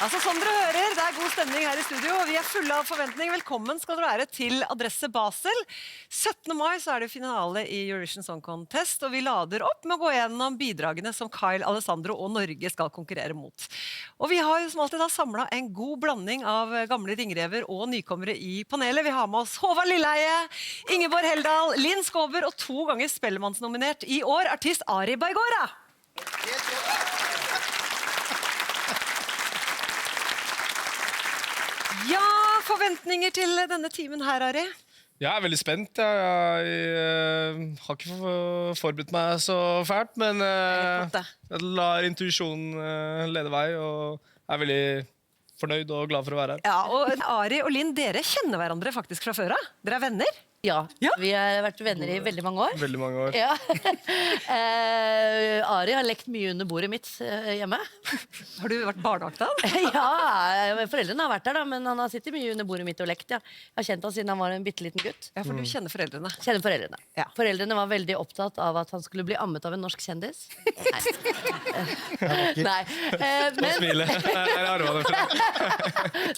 Altså, som dere hører, det god stemning her i studio, og vi fulle av forventning. Velkommen skal dere være til Adresse Basel. 17. mai så det finale i Eurovision Song Contest, og vi lader opp med å gå gjennom bidragene som Kyle, Alessandro og Norge skal konkurrere mot. Og vi har jo som alltid samlet en god blanding av gamle ringrever og nykommere i panelet. Vi har med oss Håvard Lilleheie, Ingeborg Heldal, Linn Skåber og 2 ganger Spellemannsnominert i år, artist Ari Baigora. Ja, forventninger til denne timen her, Ari? Jeg veldig spent. Jeg har ikke forberedt meg så fælt, men jeg lar intuisjonen lede vei, og veldig fornøyd og glad for å være her. Ja, og Ari og Linn, dere kjenner hverandre faktisk fra før av. Dere venner? Ja, vi har vært venner i veldig mange år. Veldig mange år. Ja. Ari har lekt mye under bordet mitt hjemme. Har du vært barnevakt da? Ja, foreldrene har vært der da, men han har sittet mye under bordet mitt og lekt, ja. Jeg har kjent han siden han var en bitteliten gutt. Ja, for du kjenner foreldrene. Kjenner foreldrene. Ja. Foreldrene var veldig opptatt av at han skulle bli ammet av en norsk kjendis. Nei.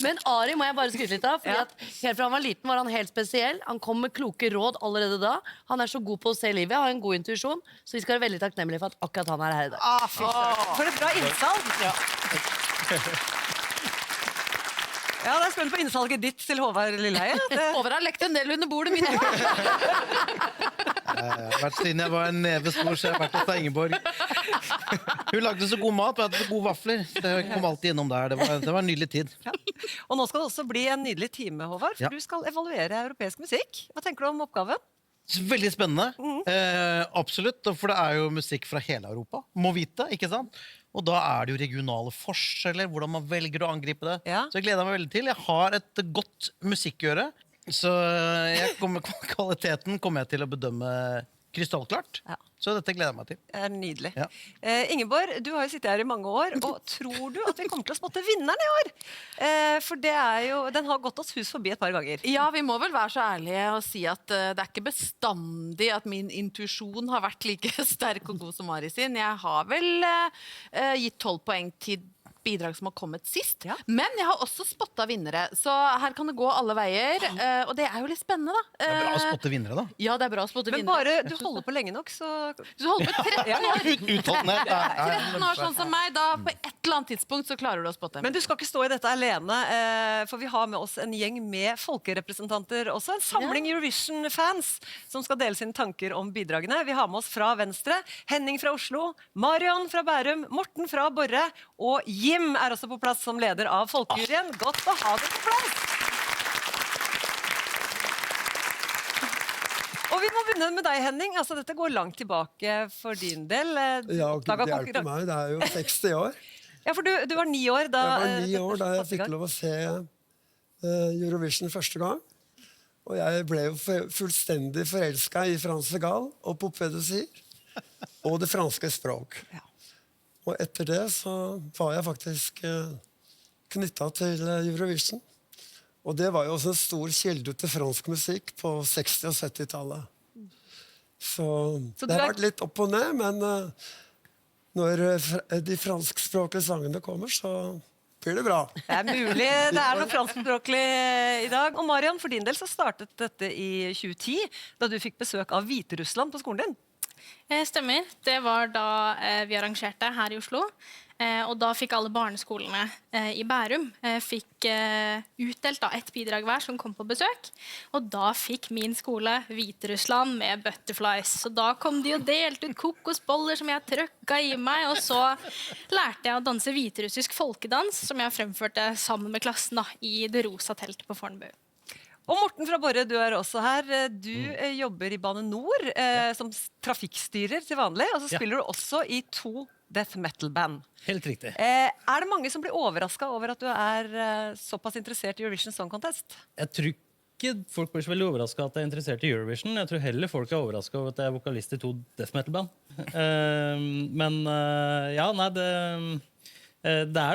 Men Ari må jeg bare skryte litt av, fordi at helt fra han var liten var han helt spesiell. Han kom med kloke råd allerede da. Han så god på å se livet, har en god intuisjon, så vi skal være veldig takknemlige for at akkurat han her i dag. For et bra innsalg! Ja, det spennende på innsalget ditt til Håvard Lilleheie. Håvard har lekt en del under bordet mitt. Hvert siden jeg var en neve stor, så jeg har vært hos Ingeborg. Hun lagde så god mat, og hadde så gode vafler. Det kom alltid innom der. Det var en nydelig tid. Ja. Og nå skal det også bli en nydelig time, Håvard, for du skal evaluere europeisk musikk. Hva tenker du om oppgaven? Veldig spennende. Absolutt, for det jo musikk fra hele Europa. Må vite, ikke sant? Og da det jo regionale forskjeller, hvordan man velger å angripe det. Ja. Så jeg gleder meg veldig til. Jeg har et godt musikkøre, så kvaliteten kommer jeg til å bedømme krystallklart. Ja. Så dette gleder jeg meg til. Det nydelig. Ja. Ingeborg, du har jo sittet her i mange år, og tror du at vi kommer til å spotte vinneren i år? For det jo, den har gått oss hus forbi et par ganger. Ja, vi må vel være så ærlige og si at det ikke bestandig at min intuisjon har vært like sterk og god som Ari sin. Jeg har vel gitt 12 poeng til bidrag som har kommet sist, men jeg har også spottet vinnere, så her kan det gå alle veier, og det jo litt spennende da. Det bra å spotte vinnere da. Ja, det bra å spotte vinnere. Men bare du holder på lenge nok, så... Du holder på 13 år. Utholdenhet. 13 år sånn som meg, da på et eller annet tidspunkt så klarer du å spotte. Men du skal ikke stå i dette alene, for vi har med oss en gjeng med folkerepresentanter, også en samling Eurovision-fans, som skal dele sine tanker om bidragene. Vi har med oss fra Venstre, Henning fra Oslo, Marion fra Bærum, Morten fra Borre, og Jim også på plass som leder av Folkejuryen. Godt å ha deg på plass! Og vi må begynne med deg, Henning. Altså, dette går langt tilbake for din del. Ja, det hjelper meg. Det jo 60 år. Ja, for du var 9 år da... Jeg var 9 år da jeg fikk lov å se Eurovision første gang. Og jeg ble jo fullstendig forelsket i Frans de Gaal og Poupée de Cire og det franske språk. Ja. Og etter det så var jeg faktisk knyttet til Eurovision. Og det var jo også en stor kilde til fransk musikk på 60- og 70-tallet. Så det har vært litt opp og ned, men når de franskspråklige sangene kommer, så blir det bra. Det mulig, det noe franskspråklig i dag. Og Marion, for din del så startet dette i 2010, da du fikk besøk av Hviterussland på skolen din. Stemmer. Det var da vi arrangerte her i Oslo. Og da fikk alle barneskolene i Bærum fikk utdelt da et bidrag hver som kom på besøk. Og da fikk min skole Hviterussland med butterflies. Så da kom de og delte ut kokosboller som jeg trøkket i meg. Og så lærte jeg å danse hviterussisk folkedans, som jeg fremførte sammen med klassen da, i det rosa teltet på Fornebu. Og Morten fra Borre, du også her. Du jobber i Bane Nor som trafikkstyrer til vanlig, og så spiller du også i 2 death metal-band. Helt riktig. Det mange som blir overrasket over at du såpass interessert i Eurovision Song Contest? Jeg tror ikke folk blir så veldig overrasket at jeg interessert i Eurovision. Jeg tror heller folk overrasket over at jeg vokalist i 2 death metal-band. Men ja, nei, det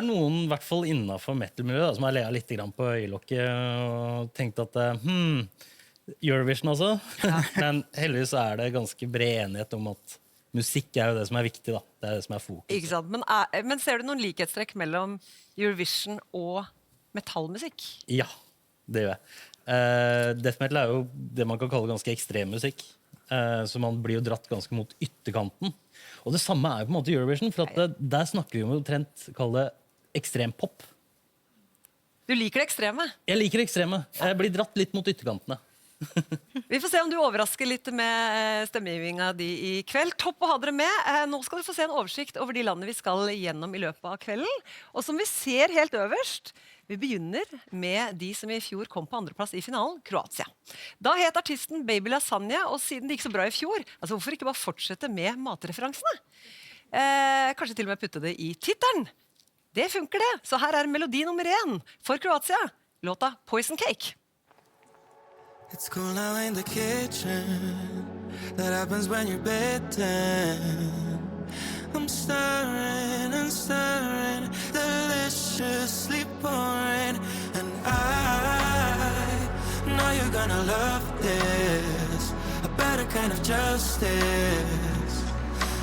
noen, i hvert fall innenfor metal-miljøet, som har lea litt på øyelokket og tenkt at Eurovision også. Ja. Men heldigvis det ganske bred enighet om at musikk er jo det som er viktig, da. Det er det som er fokus. Ikke sant? Men ser du noen likhetstrekk mellom Eurovision og metallmusikk? Ja, det gjør jeg. Death metal er jo det man kan kalle ganske ekstrem musikk. Så man blir jo dratt ganske mot ytterkanten. Og det samme er jo på en måte Eurovision, for at der snakker vi om omtrent kalle det ekstrem pop. Du liker det ekstreme. Jeg liker ekstreme. Jeg blir dratt litt mot ytterkantene. Vi får se om du overrasker litt med stemmegivinga di i kveld. Topp å ha dere med. Nå skal du få se en oversikt over de landene vi skal gjennom i løpet av kvelden. Og som vi ser helt øverst, vi begynner med de som i fjor kom på andreplass i finalen, Kroatia. Da het artisten Baby Lasagna, og siden det gikk så bra i fjor, altså hvorfor ikke bare fortsette med matreferansene? Kanskje til og med putte det i tittelen. Det funker det. Så her er melodi nummer 1 for Kroatia. Låta Poison Cake. It's cool now in the kitchen. That happens when you're bedtime. I'm stirring and stirring, deliciously pouring. And I know you're gonna love this. A better kind of justice.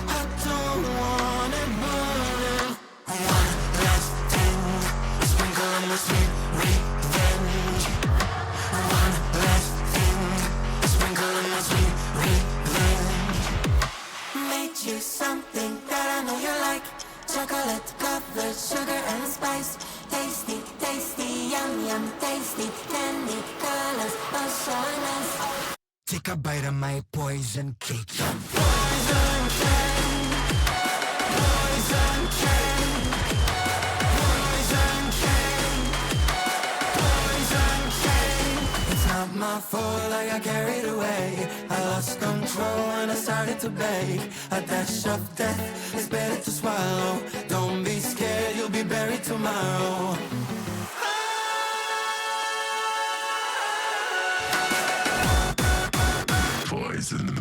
I don't want it more. One last thing, sprinkle on my sweet revenge. One last thing, sprinkle on my sweet revenge. Made you something that I know you like. Chocolate covered sugar and spice. Tasty, tasty, yum, yum, tasty. Candy colors, oh so nice. Take a bite of my poison cake. Poison cake. Poison cake. Poison cake. Poison cake. It's not my fault, I got carried away. I lost control when I started to bake. A dash of death is better to swallow. Don't be scared, you'll be buried tomorrow. Poison.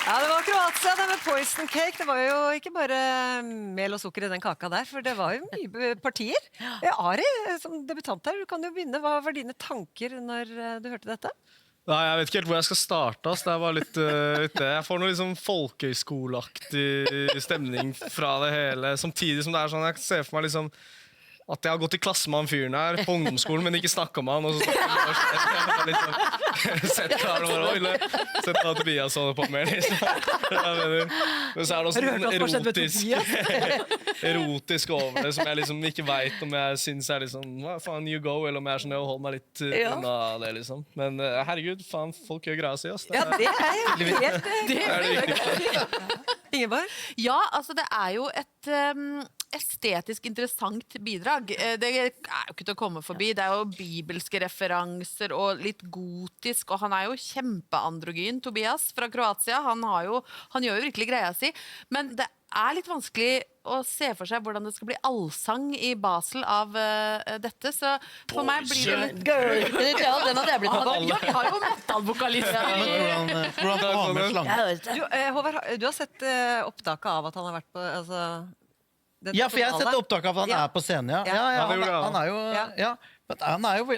Ja, det var Kroatia det med Poison Cake. Det var jo ikke bare mel og sukker i den kaka der, for det var jo mye partier. Ari, som debutant her, du kan jo begynne. Hva var dine tanker når du hørte dette? Nei, jeg vet ikke helt hvor jeg skal starte. Det var litt det. Jeg får noe liksom folkehøyskoleaktig stemning fra det hele. Samtidig som det er sånn, jeg ser for meg liksom at jeg har gått i klasse med han fyren her på ungdomsskolen, men ikke snakket med han. Og så sett her og bare, sett hva Tobias holder på med. Liksom. Men så er det også noe erotisk over det, som jeg liksom ikke vet om jeg synes er liksom, hva faen, you go, eller om jeg er sånn, jeg holder meg litt unna det, liksom. Men herregud, faen, folk gjør greia si, ass. Ja, det er jo helt det er det viktigste. Ingeborg? Ja, altså det er jo et estetisk interessant bidrag. Det er jo ikke til å komme forbi. Det er jo bibelske referanser og litt gotisk, og han er jo kjempeandrogyn, Tobias fra Kroatia. Han gjør jo virkelig greia si, men det er litt vanskelig å se for seg hvordan det skal bli allsang i Basel av dette, så for meg blir det litt Ja, den hadde jeg blitt med. Jeg har jo metal-vokalister. Hvordan har med slangen? Håvard, du har sett opptaket av at han har vært på Ja, for jeg har sett opptak av at han er på scenen, ja. Han er jo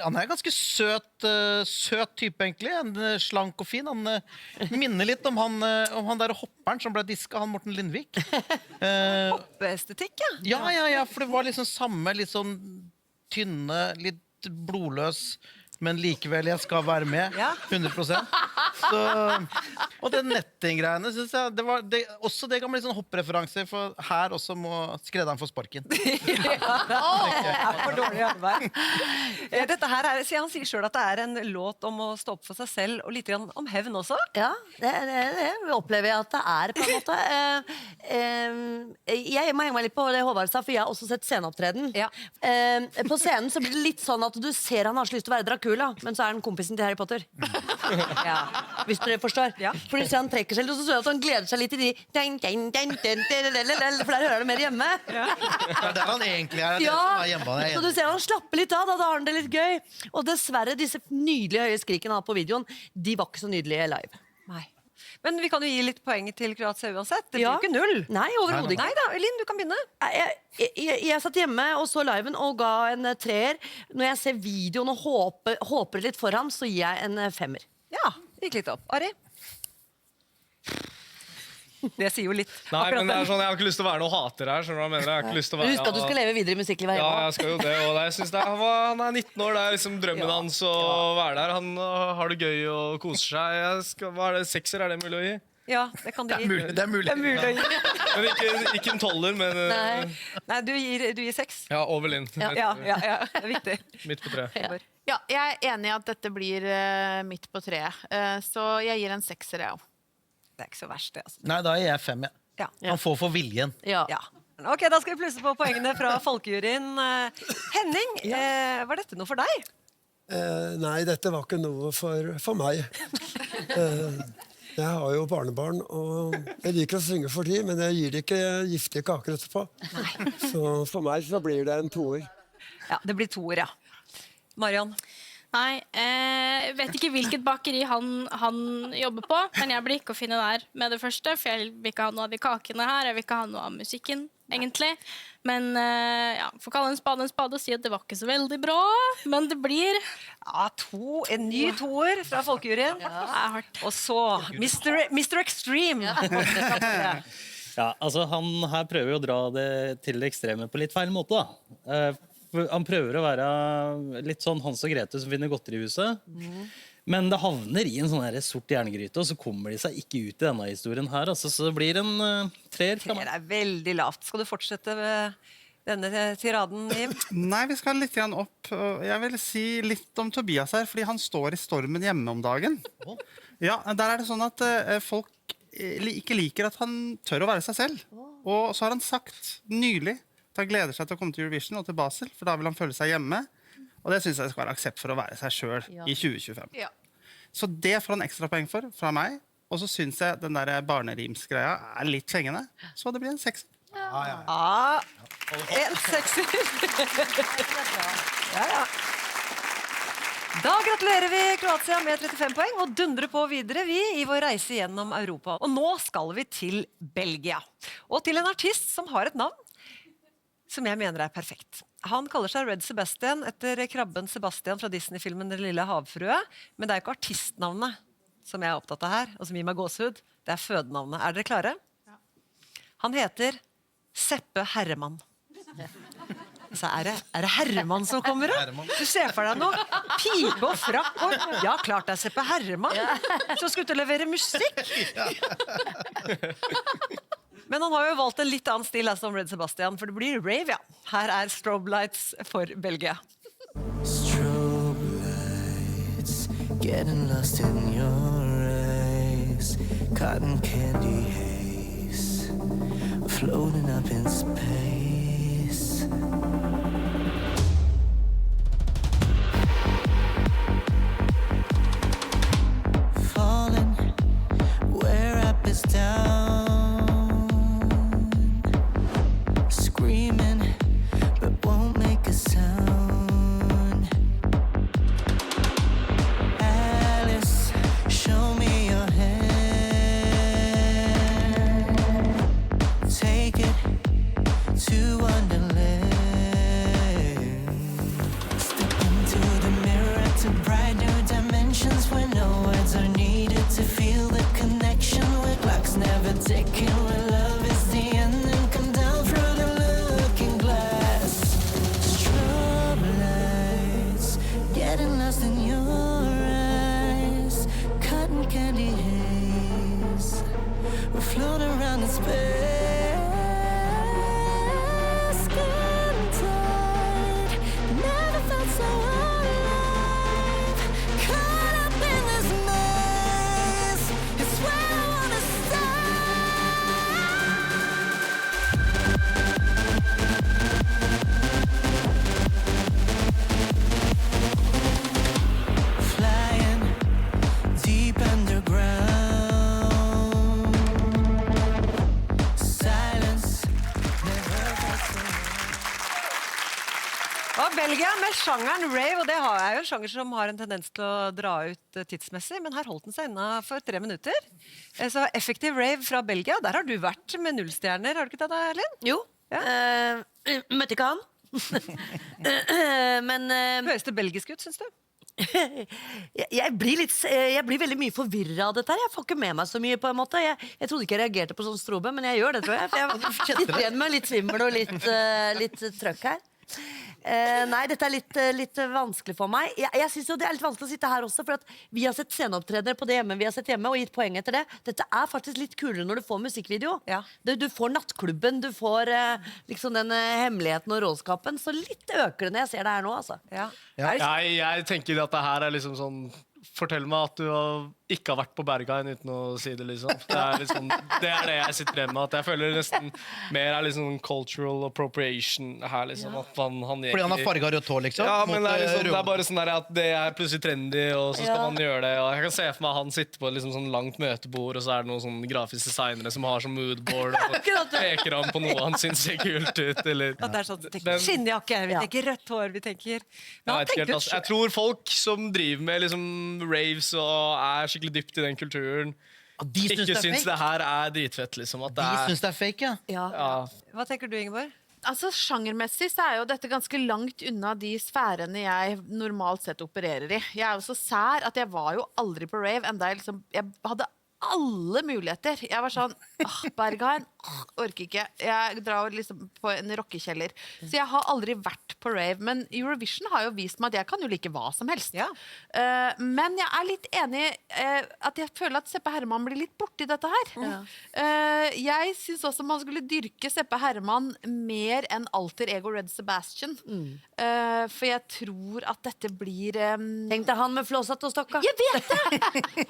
han er ganske søt type, egentlig. En slank og fin. Han minner litt om han der hopperen som ble diska, han Morten Lindvik. Hoppeestetikk, ja. Ja, for det var liksom samme, litt sånn tynne, litt blodløs, men likevel, jeg skal være med. 100%. Så, og det netting-greiene, synes jeg, også det kan bli sånn hoppreferanser, for her også må skredderen få sparken. For dårlig arbeid. Dette her han sier selv at det er en låt om å stå opp for seg selv, og litt grann om hevn også. Ja, det opplever jeg at det er, på en måte. Jeg må henge meg litt på det Håvard sa, for jeg har også sett sceneopptreden. På scenen så blir det litt sånn at du ser han har så lyst til å være Dracula, kul, da, men så er han kompisen til Harry Potter. Ja. Hvis dere forstår. Ja. Fordi så han trekker seg litt, og så jeg at han gleder seg litt i de for der hører han mer hjemme. Det er der han egentlig er. Det Ja, som er hjemme, så du ser han slapper litt av, da har han det litt gøy. Og dessverre, disse nydelige høye skrikene han har på videoen, de var ikke så nydelige live. Nei. Men vi kan jo gi litt poeng til Kroatia uansett. Det blir Ja. jo ikke null. Nei, overhodet ikke. Nei da, Linn, du kan begynne. Jeg satt hjemme og så liven og ga en 3-er. Når jeg ser videoen og håper litt for ham, så gir jeg en 5-er. Ja, gikk litt opp. Ari? Det sier jo litt. Nei, Akkurat men det den. er sånn, jeg har ikke lyst til å være noe hater her. Skjønner du hva jeg mener? Jeg har ikke lyst til å være... Husk at du skal leve videre i musikklivet Ja, hjemme. jeg skal jo det. Og jeg synes han er 19 år, det er liksom drømmen hans å være der. Han har det gøy og koser seg. Hva er det, 6-er, er det mulig å gi? Ja, det kan du gi. Det er mulig. Det er mulig å gi. Men ikke en 12-er, men Nei, du gir 6. ja, over Linn. Ja, det er viktig. Midt på 3. Ja, jeg er enig i at dette blir midt på treet. Så jeg gir en 6-er, jeg òg. Det er ikke så verst, det. Altså. Nei, da gir jeg 5. Ja. Ja. Han får for viljen. Ja. Ja. Ok, da skal vi plusse på poengene fra folkejuryen. Henning, var dette noe for deg? Nei, dette var ikke noe for meg. Jeg har jo barnebarn, og jeg liker å synge for dem, men jeg gir det ikke giftige kaker etterpå. Så for meg så blir det en 2-er. Ja, det blir 2-er, ja. Marion? Nei, jeg vet ikke hvilket bakeri han jobber på, men jeg blir ikke å finne der med det første, for jeg vil ikke ha noe av de kakene her, jeg vil ikke ha noe av musikken, egentlig. Men ja, får kalle en spade og si at det var ikke så veldig bra, men det blir... Ja, en ny 2-er fra folkejuryen. Det er hardt. Og så Mr. Extreme. Ja, altså Han her prøver jo å dra det til det ekstreme på litt feil måte. Da. Han prøver å være litt sånn Hans og Grete som finner godteri i huset. Men det havner i en sånn her sort jerngryte, og så kommer de seg ikke ut i denne historien her. Altså, så det blir en 3-er fra meg. Det er veldig lavt. Skal du fortsette med denne tiraden, Jim? Nei, vi skal litt grann opp. Jeg vil si litt om Tobias her, fordi han står i stormen hjemme om dagen. Ja, der er det sånn at folk ikke liker at han tør å være seg selv. Og så har han sagt nylig at han gleder seg til å komme til Eurovision og til Basel, for da vil han føle seg hjemme. Og det synes jeg skal være aksept for å være seg selv i 2025. Ja. Så det får han ekstra poeng for fra meg. Og så synes jeg den der barnerimsgreia er litt fengende. Så det blir en 6. Ja, en 6-er. Ja. Da gratulerer vi Kroatia med 35 poeng og dundrer på videre vi i vår reise gjennom Europa. Og nå skal vi til Belgia. Og til en artist som har et navn som jeg mener er perfekt. Han kaller seg Red Sebastian etter krabben Sebastian fra Disney-filmen Den lille havfrue. Men det er ikke artistnavnet som jeg er opptatt av her, og som gir meg gåsehud. Det er fødenavnet. Er dere klare? Ja. Han heter Seppe Herremann. Så er det Herremann som kommer da? Du ser for deg noe pipe og frakk og... Ja, klart det er Seppe Herremann. Så skulle du levere musikk. Men han har jo valgt en litt annen stil som Red Sebastian, for det blir rave, ja. Her er Strobe Lights for Belgia. Strobe lights, getting lost in your eyes. Cotton candy haze, floating up in space. Falling where up is down. Screaming, but won't make a sound. Alice, show me your hand. Take it to Wonderland. Step into the mirror to bright new dimensions where no words are needed to feel the connection where clocks never ticking, where love is the end and come down through the looking glass. Strobe lights, getting lost in your eyes. Cotton candy haze, we float around in space. Getting tired, never felt so alive. Caught up in this maze, it's where I wanna start. sjangeren rave, og det er jo en sjanger som har en tendens til å dra ut tidsmessig, men her holdt den seg inna for 3 minutter. Så Effective Rave fra Belgia, der har du vært med 0 stjerner, har du ikke det da, Elin? Jo. Møtte ikke han. Men Høres det belgisk ut, synes du? jeg blir veldig mye forvirret av dette her. Jeg får ikke med meg så mye på en måte. Jeg trodde ikke jeg reagerte på sånn strobe, men jeg gjør det, tror jeg. For jeg sitter igjen med litt svimmel og litt trøkk her. Nei, dette er litt vanskelig for meg. Jeg synes jo det er litt vanskelig å sitte her også, for at vi har sett sceneopptredener på det hjemme vi har sett hjemme, og gitt poeng etter det. Dette er faktisk litt kulere når du får musikkvideo. Ja. Du får nattklubben, du får liksom den hemmeligheten og råskapen, så litt øker det når jeg ser det her nå, altså. Ja. Jeg tenker at det her er liksom sånn Fortell meg at du ikke har vært på Berghain uten å si det, liksom. Det er det jeg sitter igjen med. At jeg føler nesten mer er liksom cultural appropriation her, liksom. At han Fordi han har farga rødt hår, liksom? Ja, men det er, liksom, Mot, det er bare sånn der at det er plutselig trendy, og så skal man gjøre det. Og jeg kan se for meg han sitter på liksom sånn langt møtebord, og så er det noen sånn grafiske designere som har sånn moodboard, og så peker han på noe han syns ser kult ut, eller At det er sånn, vi tenker skinnjakke, vi tenker rødt hår, vi tenker... Men han tenker jo jeg tror folk som driver med liksom raves og er skikkelig dypt i den kulturen, ikke syns det her er dritfett, liksom. At de syns det er fake, ja. Hva tenker du, Ingeborg? Altså, Sjangermessig så er jo dette ganske langt unna de sfærene jeg normalt sett opererer i. Jeg er jo så sær at jeg var jo aldri på rave, enda jeg hadde alle muligheter. Jeg var sånn, Berghain, orker ikke. Jeg drar liksom på en rockekjeller. Så jeg har aldri vært på rave, men Eurovision har jo vist meg at jeg kan jo like hva som helst. Ja. Men jeg er litt enig at jeg føler at Seppe Herman blir litt borti dette her. Jeg synes også man skulle dyrke Seppe Herman mer enn alter ego Red Sebastian. For jeg tror at dette blir... Tenk deg han med flåsatt og stokka. Jeg vet det!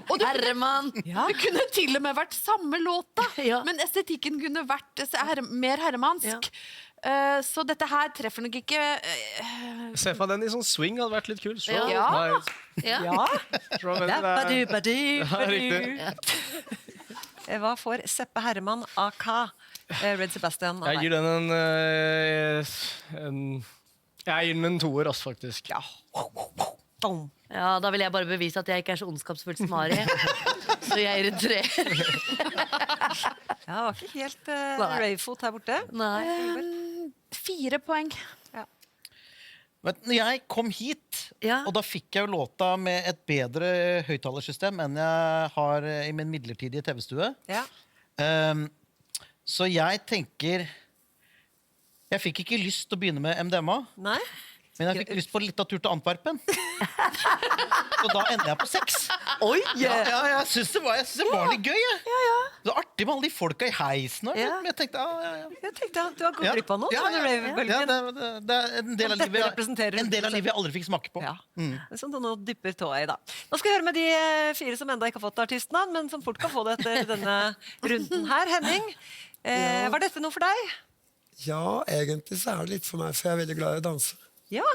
Og Herman. Det kunne til og med vært samme låta, men estetikken kunne vært mer herremansk. Så dette her treffer nok ikke Se for den i sånn swing hadde vært litt kul. Hva får Seppe Herman AK Red Sebastian? Jeg gir den jeg gir den en 2-er, faktisk. Ja, da vil jeg bare bevise at jeg ikke er så ondskapsfull som Mari. Så jeg gir en 3. Ja, det var ikke helt ravefot her borte. Nei. 4 poeng. Men når jeg kom hit, og da fikk jeg jo låta med et bedre høyttalersystem enn jeg har i min midlertidige TV-stue. Så jeg tenker jeg fikk ikke lyst til å begynne med MDMA. Nei. Men jeg fikk lyst på litt av tur til Antwerpen. Så da ender jeg på 6. Oi! Jeg synes det var litt gøy. Det var artig med alle de folka i heisen. Men jeg tenkte, Jeg tenkte at du har gått glipp av noe. det er en del av livet jeg aldri fikk smake på. Som du nå dypper tåa i, da. Nå skal vi høre med de 4 som enda ikke har fått artistnavn, men som fort kan få det etter denne runden her. Henning, var dette noe for deg? Ja, egentlig så er det litt for meg, for jeg er veldig glad i å danse. Ja.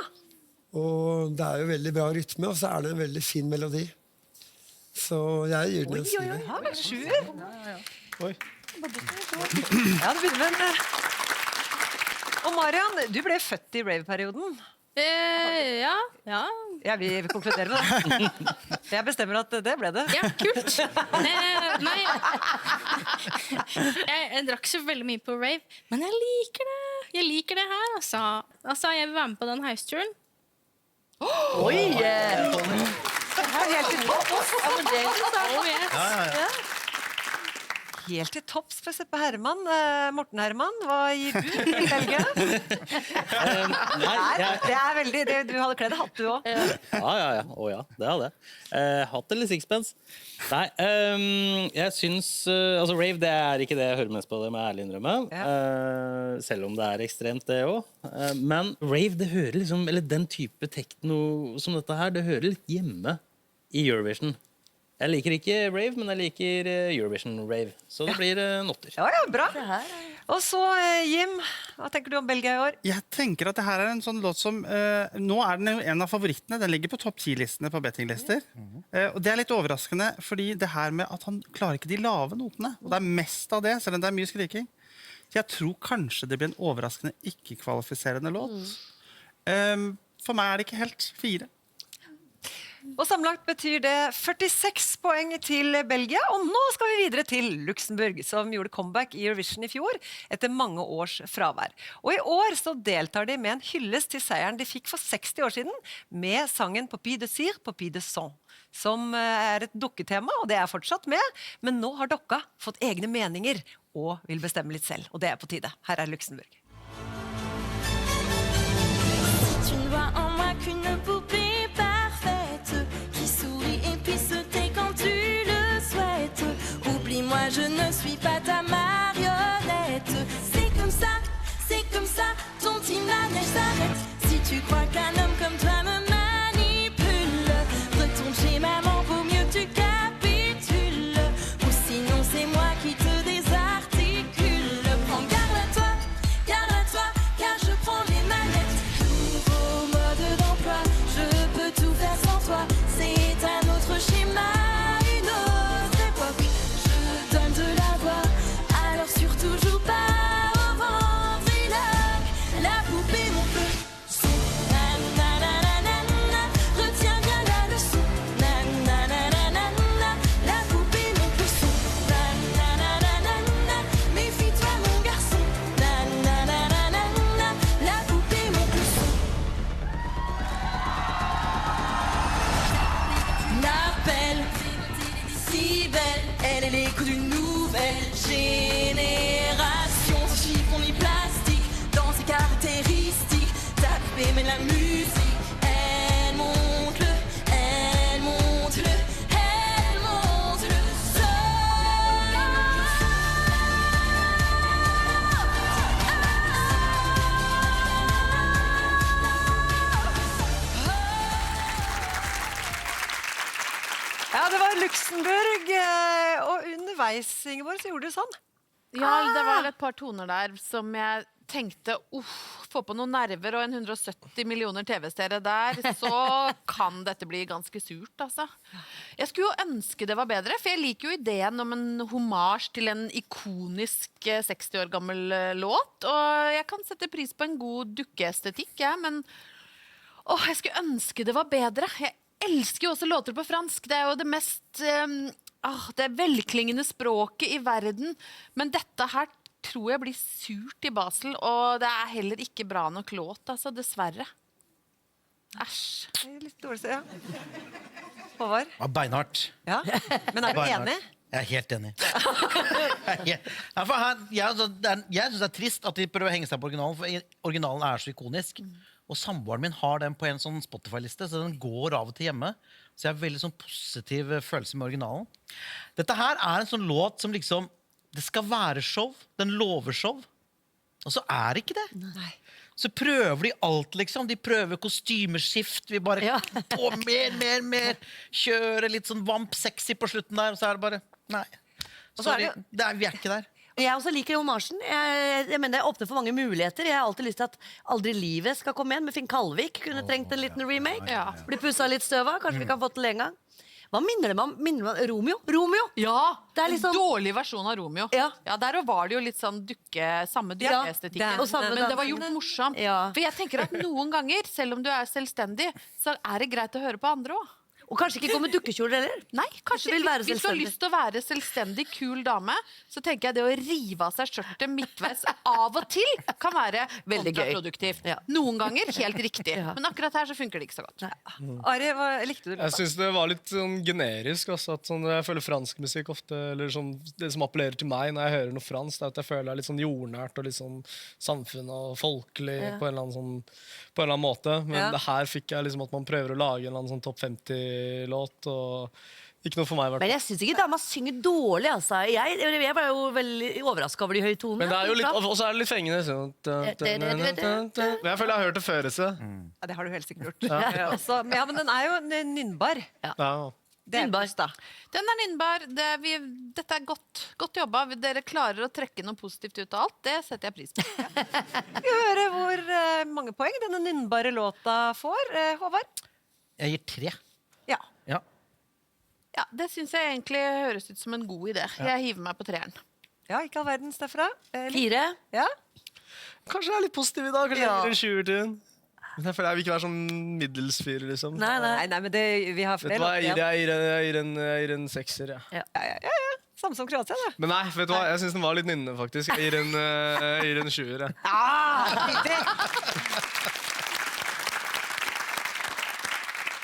Og det er jo veldig bra rytme, og så er det en veldig fin melodi. Så jeg gir den en 7. Ja, vel, 7. Ja, det begynner med Og Marian, du ble født i rave-perioden. Ja. Vi konkluderer med det. Jeg bestemmer at det ble det. Ja, kult. Nei, jeg drakk så veldig mye på rave, men jeg liker det. Jeg liker det her, altså. Altså, jeg vil være med på den hausturen. Oi! Det er helt til topps. Helt til topps for Seppe Herman. Morten Herman, hva gir du til Helge? Det er veldig Du hadde kledd hatt, du òg. Ja, det hadde jeg. Hatt eller sixpence? Nei, jeg syns altså rave, det er ikke det jeg hører mest på, det må jeg ærlig innrømme. Selv om det er ekstremt, det òg. Men rave, det hører liksom eller den type tekno som dette her, det hører litt hjemme i Eurovision. Jeg liker ikke rave, men jeg liker Eurovision-rave. Så det blir 8. Ja, bra. Og så, Jim, hva tenker du om Belgia i år? Jeg tenker at det her er en sånn låt som nå er den jo en av favorittene. Den ligger på topp 10-listene på bettinglister. Og det er litt overraskende, fordi det her med at han klarer ikke de lave notene. Og det er mest av det, selv om det er mye skriking. Så jeg tror kanskje det blir en overraskende ikke-kvalifiserende låt. for meg er det ikke helt 4. Og sammenlagt betyr det 46 poeng til Belgia. Og nå skal vi videre til Luxembourg, som gjorde comeback i Eurovision i fjor etter mange års fravær. Og i år så deltar de med en hyllest til seieren de fikk for 60 år siden med sangen Papy de Cire, Papy de Son, som er et dukketema, og det er fortsatt med. Men nå har dokka fått egne meninger og vil bestemme litt selv, og det er på tide. Her er Luxembourg. Tu ne vois en moi qu'une poupée parfaite qui sourit et puis sauter quand tu le souhaites. Oublie-moi, je ne suis pas ta marionnette. C'est comme ça, ton petit manège s'arrête. Si tu crois qu'un homme comme toi me manipule, retourne chez maman, vaut mieux que tu capitules. Ou sinon c'est moi qui te désarticule. Prends garde à toi, car je prends les manettes. Nouveau mode d'emploi, je peux tout faire sans toi. C'est un autre schéma, une autre époque. Je donne de la voix, alors surtout joue pas au ventriloque. La poupée mon peu son, nanananana. Retiens bien la leçon, nanananana. La poupée mon peu son, nanananana. Méfie-toi mon garçon, nanananana. La poupée mon peu son. M'appelle si belle, elle est l'écho d'une nouvelle génération. Ce chiffon ni plastique dans ses caractéristiques. Ta poupée mais la musique, elle monte le, elle monte le, elle monte le Ja, det var Luxembourg, og underveis, Ingeborg, så gjorde du sånn. Ja, det var et par toner der som jeg tenkte, få på noen nerver og en 170 millioner TV-seere der, så kan dette bli ganske surt, altså. Jeg skulle jo ønske det var bedre, for jeg liker jo ideen om en hommage til en ikonisk 60 år gammel låt, og jeg kan sette pris på en god dukkeestetikk, ja, men jeg skulle ønske det var bedre. Jeg elsker jo også låter på fransk. Det er jo det mest det velklingende språket i verden. Men dette her tror jeg blir surt i Basel, og det er heller ikke bra nok låt, altså, dessverre. Æsj. Det er litt dårlig, ja. Håvard? Ja, beinhardt. Ja, men er du Beinhardt. enig? Jeg er helt enig. Jeg synes det er trist at de prøver å henge seg på originalen, for originalen er så ikonisk. Og samboeren min har den på en sånn Spotify-liste, så den går av og til hjemme. Så jeg har veldig sånn positiv følelse med originalen. Dette her er en sånn låt som liksom, det skal være show, den lover show. Og så er det ikke det. Nei. Så prøver de alt, liksom. De prøver kostymeskift, vi bare på mer. Kjøre litt sånn vamp sexy på slutten der, og så er det bare, nei. Sorry, vi er ikke der. Jeg også liker homasjen. Jeg mener det åpner for mange muligheter. Jeg har alltid lyst til at Aldri livet skal komme igjen, med Finn Kalvik. Kunne trengt en liten remake. Ja. Bli pusset litt støv av. Kanskje vi kan få til en gang. Hva minner det meg om? Minner det meg om Romeo? Romeo? Ja, det er liksom en dårlig versjon av Romeo. Ja. Ja, der var det jo litt sånn samme dukkeestetikken. Men det var gjort morsomt. Ja. For jeg tenker at noen ganger, selv om du er selvstendig, så er det greit å høre på andre også. Og kanskje ikke gå med dukkekjoler heller. Nei, kanskje vil være hvis du har selvstendig. lyst til å være selvstendig, kul dame, så tenker jeg det å rive av seg skjørtet midtveis av og til kan være Veldig gøy. kontraproduktivt. Ja. Noen ganger helt riktig. Men akkurat her så funker det ikke så godt. Ari, hva likte du? Jeg synes det var litt sånn generisk også, at sånn, jeg føler fransk musikk ofte, eller sånn, det som appellerer til meg når jeg hører noe fransk, det er at jeg føler det er litt sånn jordnært og litt sånn samfunn og folkelig på en eller annen måte. Men det her fikk jeg liksom at man prøver å lage en eller annen sånn topp 50-låt, og ikke noe for meg. Men jeg synes ikke dama synger dårlig, altså. Jeg var jo veldig overrasket over de høye tonene. Men det er jo litt, og så er det litt fengende. Sånn. Men jeg føler jeg har hørt det før. Ja, det har du helt sikkert gjort. Ja, men den er jo nynbar. Ja. Det er best, da. Den er nynbar. Dette er godt jobba. Dere klarer å trekke noe positivt ut av alt. Det setter jeg pris på. Vi hører hvor mange poeng denne nynbare låta får. Håvard? Jeg gir 3. Ja. Ja, det synes jeg egentlig høres ut som en god idé. Jeg hiver meg på 3'eren. Ja, ikke all verdens derfra. 4. Ja. Kanskje jeg er litt positiv i dag. Kanskje jeg gir en 20 til den. Men jeg føler jeg vil ikke være sånn middelsfyr, liksom. Nei. Nei, men vi har Vet flere du hva, låter igjen. jeg gir en 6-er, ja. Ja. Samme som Kroatia, det. Men nei, vet du hva, jeg synes den var litt nynnende, faktisk. Jeg gir en 7-er, ja.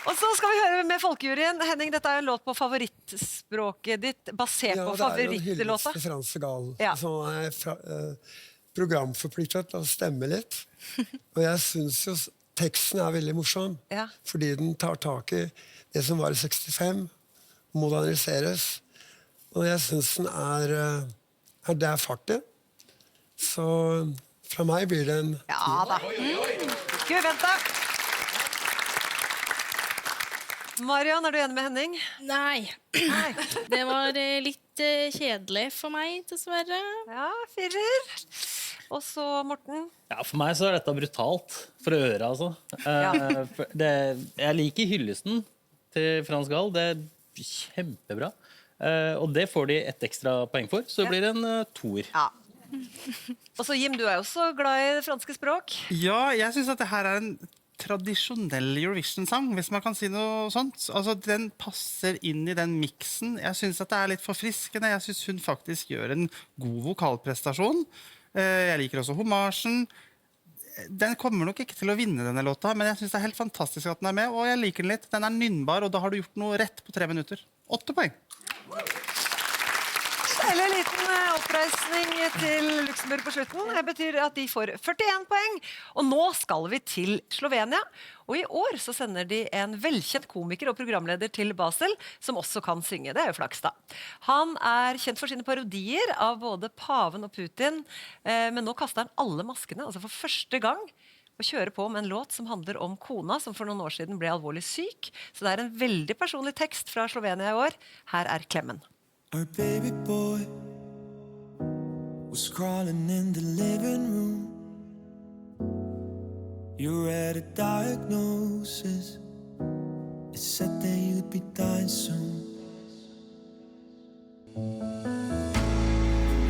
Og så skal vi høre med folkejuryen. Henning, dette er jo en låt på favorittspråket ditt, basert på det er jo en favorittlåta. hyllest til Frans Gal. Ja. Så er programforpliktet til å stemme litt. Og jeg synes jo teksten er veldig morsom, Ja. fordi den tar tak i det som var i 65, moderniseres. Og jeg synes den det er fart i. Så fra meg blir det en Ja da. Skal vi vente? Marian, er du enig med Henning? Nei. Det var litt kjedelig for meg, dessverre. Ja, 4. Og så Morten. Ja, for meg så er dette brutalt for øret, altså. Jeg liker hyllesten til Frans Gal. Det er kjempebra. Og det får de et ekstra poeng for, så blir det en 2-er. Ja. Og så Jim, du er jo også glad i det franske språk. Ja, jeg synes at det her er en tradisjonell Eurovision-sang, hvis man kan si noe sånt. Altså, den passer inn i den miksen. Jeg synes at det er litt forfriskende. Jeg synes hun faktisk gjør en god vokalprestasjon. Jeg liker også homasjen. Den kommer nok ikke til å vinne denne låta, men jeg synes det er helt fantastisk at den er med, og jeg liker den litt. Den er nynnbar, og da har du gjort noe rett på 3 minutter. 8 poeng. Eller en liten oppreisning til Luxembourg på slutten. Det betyr at de får 41 poeng. Og nå skal vi til Slovenia. Og i år så sender de en velkjent komiker og programleder til Basel, som også kan synge. Det er jo flaks, da. Han er kjent for sine parodier av både paven og Putin, men nå kaster han alle maskene, altså for første gang, og kjører på med en låt som handler om kona, som for noen år siden ble alvorlig syk. Så det er en veldig personlig tekst fra Slovenia i år. Her er klemmen. Our baby boy was crawling in the living room. You read a diagnosis. It said that you'd be dying soon.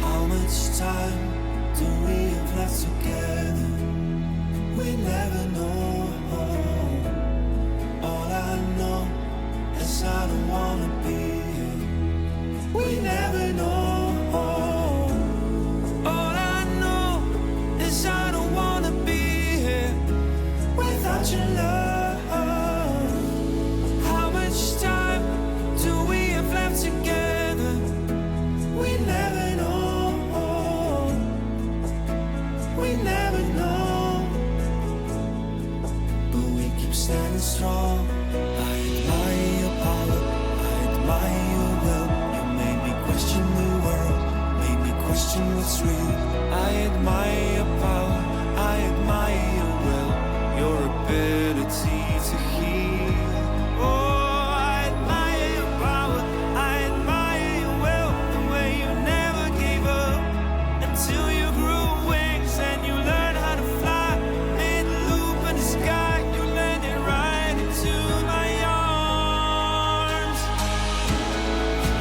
How much time do we have left together? We never know. All I know is I don't wanna be here. We never know. All I know is I don't wanna be here without your love. How much time do we have left together? We never know. We never know. But we keep standing strong. I admire your power. I admire your will. Question the world, made me question what's real. I admire your power, I admire your will, your ability to heal. Oh, I admire your power, I admire your will, the way you never gave up until you grew wings and you learned how to fly. Made a loop in the sky, you landed right into my arms.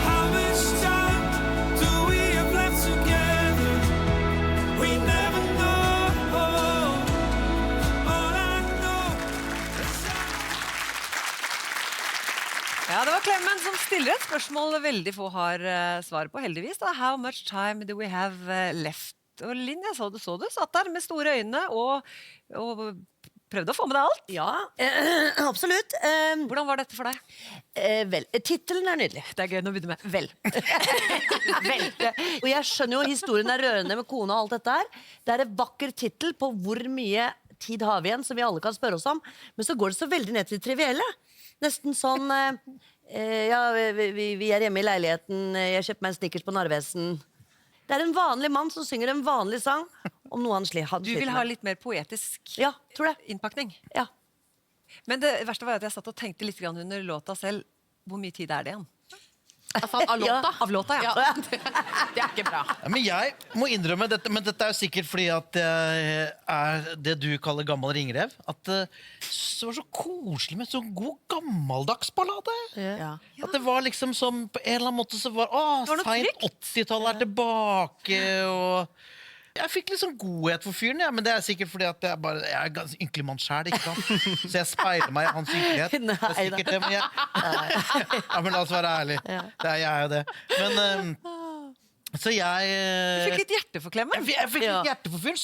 How much time do we have left together? We never know. All I know is Ja, det var Klemmen som stiller et spørsmål veldig få har svar på, heldigvis. Da. How much time do we have left? Og Linn, jeg så du satt der med store øyne og prøvde å få med deg alt. Ja, absolutt. Hvordan var dette for deg? Vel, tittelen er nydelig. Det er gøy å begynne med. Vel. Vel. Og jeg skjønner jo historien er rørende med kona og alt dette her. Det er en vakker tittel på hvor mye tid har vi igjen, som vi alle kan spørre oss om. Men så går det så veldig ned til det trivielle. Nesten sånn, ja, vi er hjemme i leiligheten, jeg kjøpte meg en Snickers på Narvesen. Det er en vanlig mann som synger en vanlig sang om noe han hadde Du vil ha litt mer poetisk innpakning? Ja. Men det verste var at jeg satt og tenkte litt grann under låta selv. Hvor mye tid er det igjen? Altså, av låta? Ja, av låta, ja. Det er ikke bra. Ja, men jeg må innrømme dette, men dette er jo sikkert fordi at jeg er det du kaller gammel ringrev. At det var så koselig med sånn god gammeldags ballade. Ja. At det var liksom som på en eller annen måte så var var noe seint 80-tallet er tilbake og Jeg fikk litt sånn godhet for fyren, men det er sikkert fordi at jeg er ganske ynkelig mann selv, ikke sant? Så jeg speiler meg i hans ynkelighet. Det er sikkert det, men ja, men la oss være ærlig. Jeg er jo det. Men, så jeg... Du fikk litt hjerte for Klemmen. Jeg fikk litt hjerte for fyren,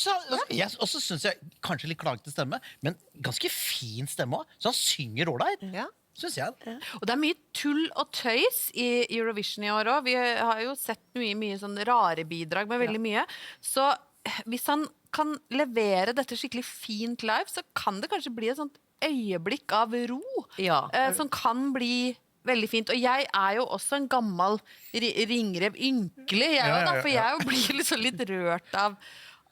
og så synes jeg kanskje litt klagete stemme, men ganske fin stemme også. Så han synger ålreit. Ja. Synes jeg. Og det er mye tull og tøys i Eurovision i år også. Vi har jo sett mye sånn rare bidrag med veldig mye. Så hvis han kan levere dette skikkelig fint live, så kan det kanskje bli et sånt øyeblikk av ro. Som kan bli veldig fint. Og jeg er jo også en gammel ringrev ynkelig, for jeg blir liksom litt rørt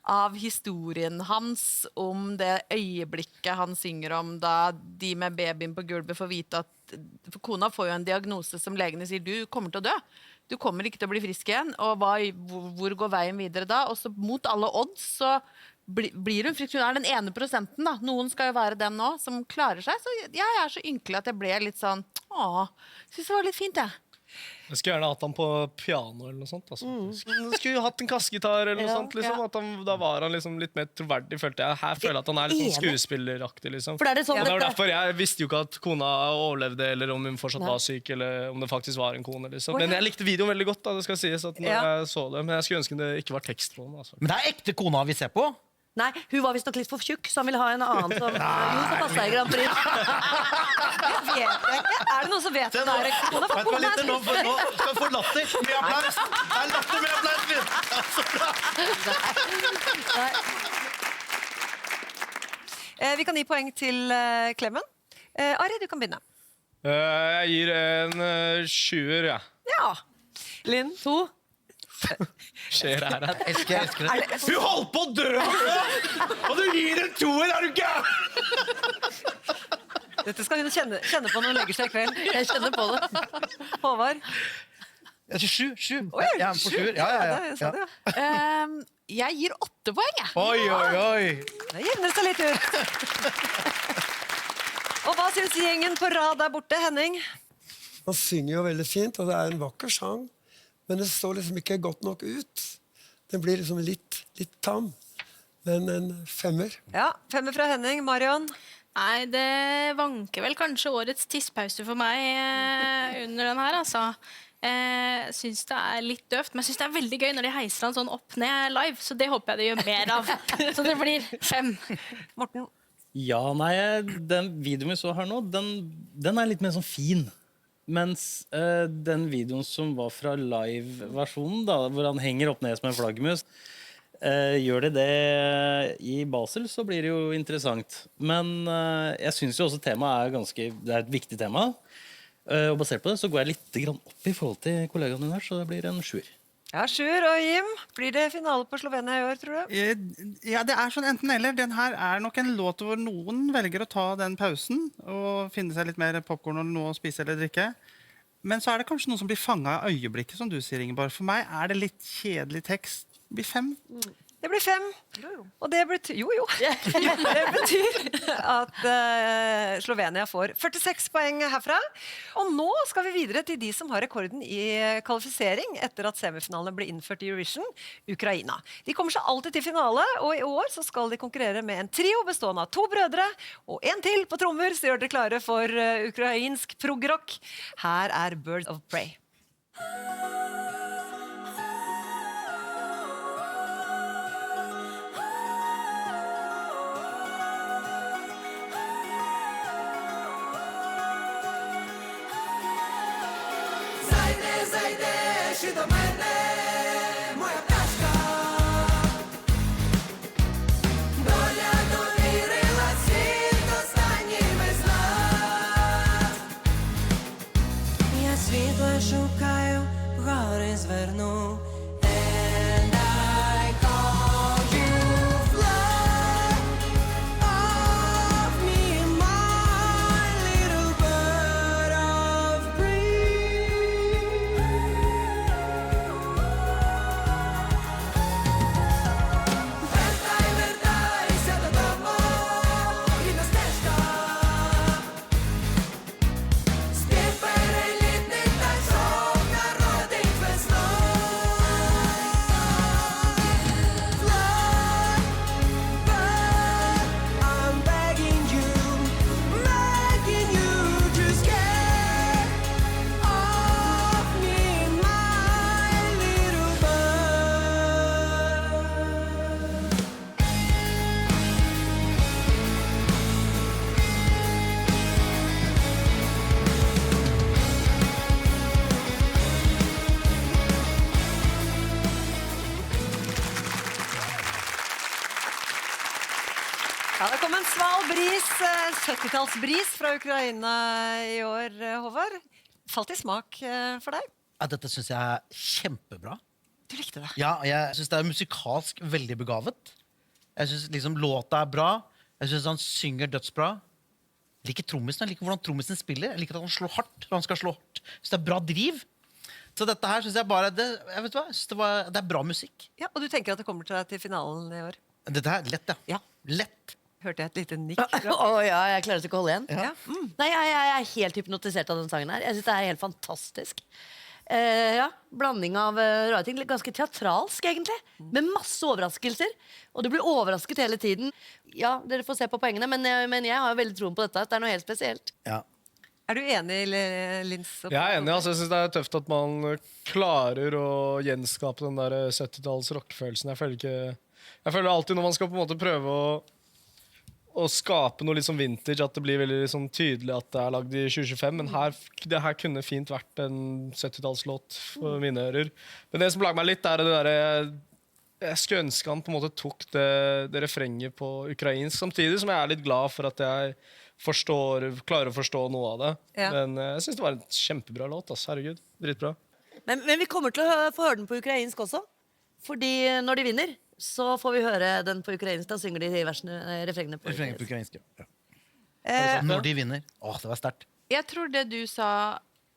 av historien hans om det øyeblikket han synger om da de med babyen på gulvet får vite at for kona får jo en diagnose som legene sier du kommer til å dø. Du kommer ikke til å bli frisk igjen, og hvor går veien videre da? Og så mot alle odds så blir hun frisk. Hun er den 1% da. Noen skal jo være den nå som klarer seg. Så jeg er så ynkelig at jeg ble litt sånn, synes det var litt fint jeg. Jeg skulle gjerne hatt han på piano eller noe sånt. Altså. Skulle hatt en kassgitar eller noe sånt. Liksom, da var han liksom litt mer troverdig, følte jeg. Her føler jeg at han er litt sånn skuespilleraktig. Liksom. For det sånn og det var derfor jeg visste jo ikke at kona overlevde, eller om hun fortsatt var syk, eller om det faktisk var en kone. Liksom. Men jeg likte videoen veldig godt, da, det skal sies, at når jeg så det. Men jeg skulle ønske det ikke var tekst på den. Altså. Men det er ekte kona vi ser på. Nei, hun var visst nok litt for tjukk, så han ville ha en annen som så passet i Grand Prix. Er det noen som vet det? Vet du hva litt nå skal vi få latter med applaus. Det er latter med applaus. Vi kan gi poeng til Klemmen. Ari, du kan begynne. Jeg gir en 20, ja. Ja. Linn? 2. Skjer her. Jeg elsker det. Hun holdt på å dø! Og du gir en 2-er, er du gæren? Dette skal hun kjenne på når hun legger seg i kveld. Jeg kjenner på det. Håvard? 7. Jeg er på 7. Jeg gir 8 poeng, jeg. Oi. Det jevner seg litt ut. Og hva synes gjengen på rad der borte, Henning? Han synger jo veldig fint, og det er en vakker sang. Men det står liksom ikke godt nok ut. Den blir liksom litt tam. Men en 5. Ja, 5 fra Henning. Marion? Nei, det vanker vel kanskje årets tisspause for meg under den her, altså. Jeg synes det er litt døvt, men jeg synes det er veldig gøy når de heiser han sånn opp ned live, så det håper jeg det gjør mer av. Så det blir 5. Morten? Ja, nei, den videoen vi så her nå, den er litt mer sånn fin. Mens den videoen som var fra live-versjonen, hvor han henger opp ned som en flaggermus, gjør det i Basel, så blir det jo interessant. Men jeg synes jo også temaet det er et viktig tema. Og basert på det så går jeg litt grann opp i forhold til kollegaene dine her, så det blir en 7. Ja, 7. Og Jim, blir det finale på Slovenia i år, tror du? Ja, det er sånn enten eller. Den her er nok en låt hvor noen velger å ta den pausen og finne seg litt mer popcorn og noe å spise eller drikke. Men så er det kanskje noen som blir fanget av øyeblikket, som du sier, Ingeborg. For meg er det litt kjedelig tekst. Det blir 5. Det blir 5. Og det betyr, det betyr at Slovenia får 46 poeng herfra. Og nå skal vi videre til de som har rekorden i kvalifisering etter at semifinalene ble innført i Eurovision, Ukraina. De kommer seg alltid til finale, og i år så skal de konkurrere med en trio bestående av 2 brødre og en til på trommer, så gjør dere klare for ukrainsk progrock. Her er Birds of Prey. Și do mene, moja пташка, доля довірила світ останніми з нас. Я світло шукаю, гори зверну. And I call you fly of me, my little bird of prey. Вертайся додому, рідна стежка. Спів перелітних пташок народить весну. 70-tallsbris fra Ukraina i år, Håvard. Falt i smak for deg? Ja, dette synes jeg er kjempebra. Du likte det? Ja, jeg synes det er musikalsk veldig begavet. Jeg synes liksom låta er bra. Jeg synes han synger dødsbra. Jeg liker trommisen, jeg liker hvordan trommisen spiller. Jeg liker at han slår hardt, han skal slå hardt. Så det er bra driv. Så dette her synes jeg bare, jeg vet hva, jeg synes det er bra musikk. Ja, og du tenker at det kommer til finalen i år? Dette her, lett, ja. Lett. Hørte jeg et lite nikk? Ja, jeg klarer ikke å holde igjen. Ja. Nei, jeg er helt hypnotisert av den sangen her. Jeg synes det er helt fantastisk. Ja, blanding av rare ting. Ganske teatralsk, egentlig. Med masse overraskelser. Og du blir overrasket hele tiden. Ja, dere får se på poengene, men jeg har veldig troen på dette. At det er noe helt spesielt. Ja. Er du enig, Lins? Jeg er enig, altså. Jeg synes det er tøft at man klarer å gjenskape den der 70-talls rockefølelsen. Jeg føler alltid når man skal på en måte prøve å skape noe litt sånn vintage, at det blir veldig liksom tydelig at det er lagd i 2025, men det her kunne fint vært en 70-tallslåt for mine ører. Men det som plager meg litt, er det der jeg skulle ønske han på en måte tok det refrenget på ukrainsk, samtidig som jeg er litt glad for at jeg klarer å forstå noe av det. Ja. Men jeg synes det var en kjempebra låt, ass. Herregud, dritbra. Men vi kommer til å få høre den på ukrainsk også. Fordi når de vinner, så får vi høre den på ukrainsk. Da synger de refrengene på ukrainsk. Når de vinner. Åh, det var sterkt. Jeg tror det du sa,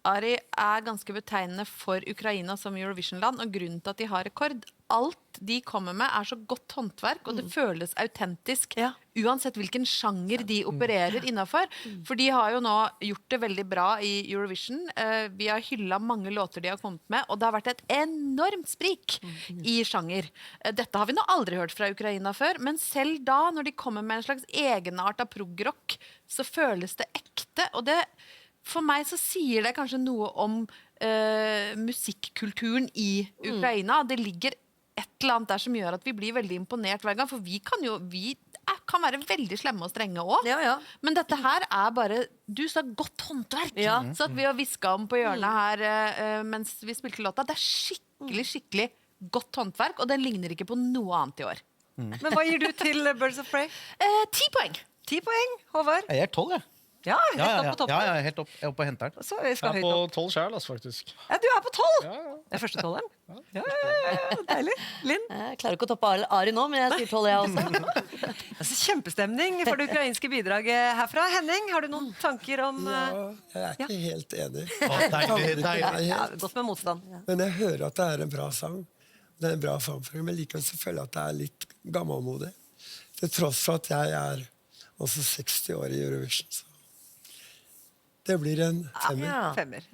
Ari, er ganske betegnende for Ukraina som Eurovision-land, og grunnen til at de har rekord. Alt de kommer med er så godt håndverk, og det føles autentisk, uansett hvilken sjanger de opererer innenfor. For de har jo nå gjort det veldig bra i Eurovision. Vi har hyllet mange låter de har kommet med, og det har vært et enormt sprik i sjanger. Dette har vi nå aldri hørt fra Ukraina før, men selv da, når de kommer med en slags egenart av prog-rock, så føles det ekte, og det for meg så sier det kanskje noe om musikkulturen i Ukraina. Det ligger et eller annet der som gjør at vi blir veldig imponert hver gang, for vi kan være veldig slemme og strenge også. Men dette her er bare, du sa godt håndverk. Så at vi har visket om på hjørnet her mens vi spilte låta, det er skikkelig godt håndverk, og den ligner ikke på noe annet i år. Men hva gir du til Birds of Prey? 10 poeng. 10 poeng, Håvard? Jeg er 12, jeg. Ja, helt opp på toppen. Ja, helt opp. Jeg er oppe og henter den. Så vi skal Jeg er høyt på opp. 12 selv, altså, faktisk. Ja, du er på 12! Ja. Det er første 12-eren. Ja, deilig. Linn? Jeg klarer ikke å toppe Ari nå, men jeg sier 12 jeg også. Altså, kjempestemning for det ukrainske bidraget herfra. Henning, har du noen tanker om Ja, jeg er ikke helt enig. Deilig. Ja, godt med motstand. Men jeg hører at det er en bra sang. Det er en bra framføring, men likevel så føler jeg at det er litt gammelmodig. Til tross for at jeg er også 60 år i Eurovision. Så det blir en femmer.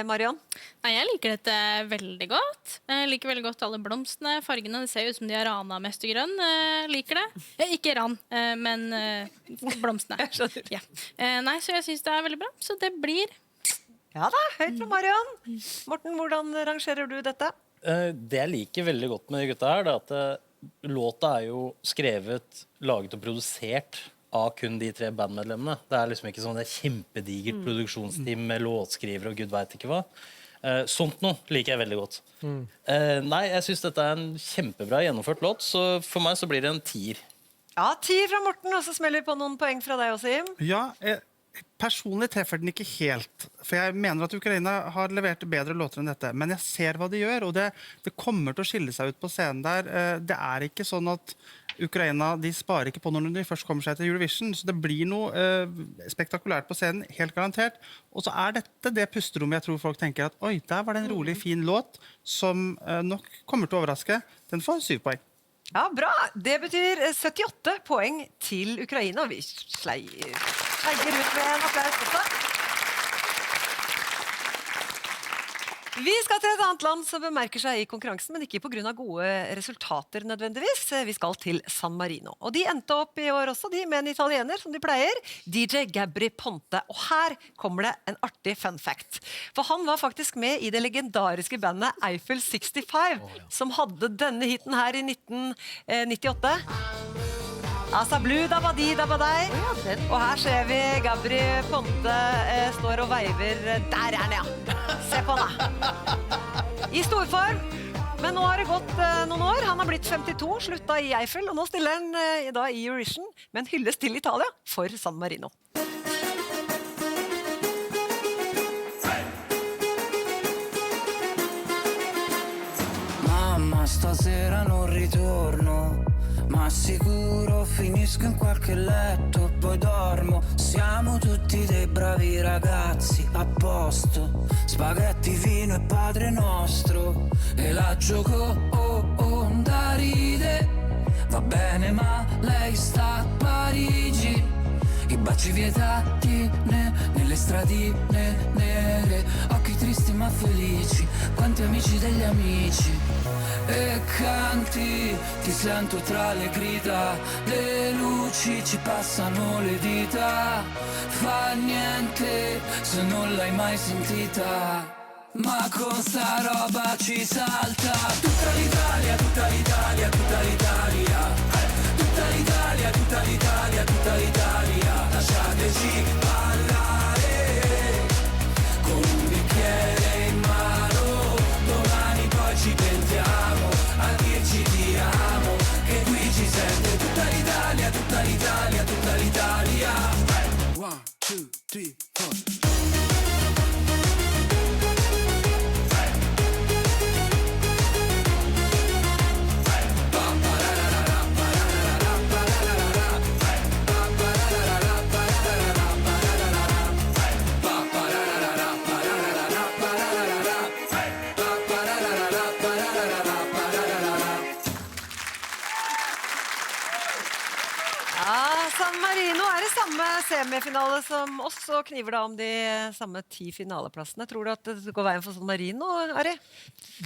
Mariann? Nei, jeg liker dette veldig godt. Jeg liker veldig godt alle blomstene, fargene. Det ser ut som de har rana mestergrønn. Liker det. Ikke ran, men blomstene. Ja. Nei, så jeg synes det er veldig bra. Så det blir... Ja da, høyt fra Mariann. Morten, hvordan rangerer du dette? Det jeg liker veldig godt med de gutta her, det er at låta er jo skrevet, laget og produsert av kun de 3 bandmedlemmene. Det er liksom ikke sånn det er kjempedigert produksjonsteam med låtskrivere og gud vet ikke hva. Sånt noe liker jeg veldig godt. Nei, jeg synes dette er en kjempebra gjennomført låt, så for meg så blir det en 10. Ja, 10 fra Morten, og så smeller vi på noen poeng fra deg også, Jim. Ja, personlig treffer den ikke helt. For jeg mener at Ukraina har levert bedre låter enn dette. Men jeg ser hva de gjør, og det kommer til å skille seg ut på scenen der. Det er ikke sånn at Ukraina de sparer ikke på når de først kommer seg til Eurovision. Så det blir noe spektakulært på scenen, helt garantert. Og så er dette det pusterommet jeg tror folk tenker at oi, der var det en rolig, fin låt som nok kommer til å overraske. Den får 7 poeng. Ja, bra. Det betyr 78 poeng til Ukraina. Vi sleier ut med en applaus også. Vi skal til et annet land som bemerker seg i konkurransen, men ikke på grunn av gode resultater nødvendigvis. Vi skal til San Marino. Og de endte opp i år også, de med en italiener, som de pleier, DJ Gabri Ponte. Og her kommer det en artig fun fact. For han var faktisk med i det legendariske bandet Eiffel 65, som hadde denne hiten her i 1998. Asa Blue Dabadi Dabadei. Og her ser vi Gabri Ponte står og veiver. Der er han, ja. Se på han da. I storform. Men nå har det gått noen år. Han har blitt 52, slutta i Eiffel, og nå stiller han da i Eurovision med en hyllest til Italia for San Marino. Mamma, stasera non ritorno, ma sicuro finisco in qualche letto, poi dormo. Siamo tutti dei bravi ragazzi, a posto. Spaghetti, vino e Padre Nostro. E la Gioconda ride. Va bene, ma lei sta a Parigi. I baci vietati nelle stradine nere. Occhi tristi ma felici, quanti amici degli amici. E canti, ti sento tra le grida. Le luci ci passano le dita. Fa niente se non l'hai mai sentita. Ma con sta roba ci salta. Tutta l'Italia, tutta l'Italia, tutta l'Italia. Tutta l'Italia, tutta l'Italia, tutta l'Italia. Lasciateci ballare con un bicchiere in mano. Domani poi ci pentiamo a dirci ti amo, che qui ci sente tutta l'Italia, tutta l'Italia, tutta l'Italia. 1, 2, 3, 4. San Marino er i samme semifinale som oss, og kniver da om de samme 10 finaleplassene. Tror du at det går veien for San Marino, Ari?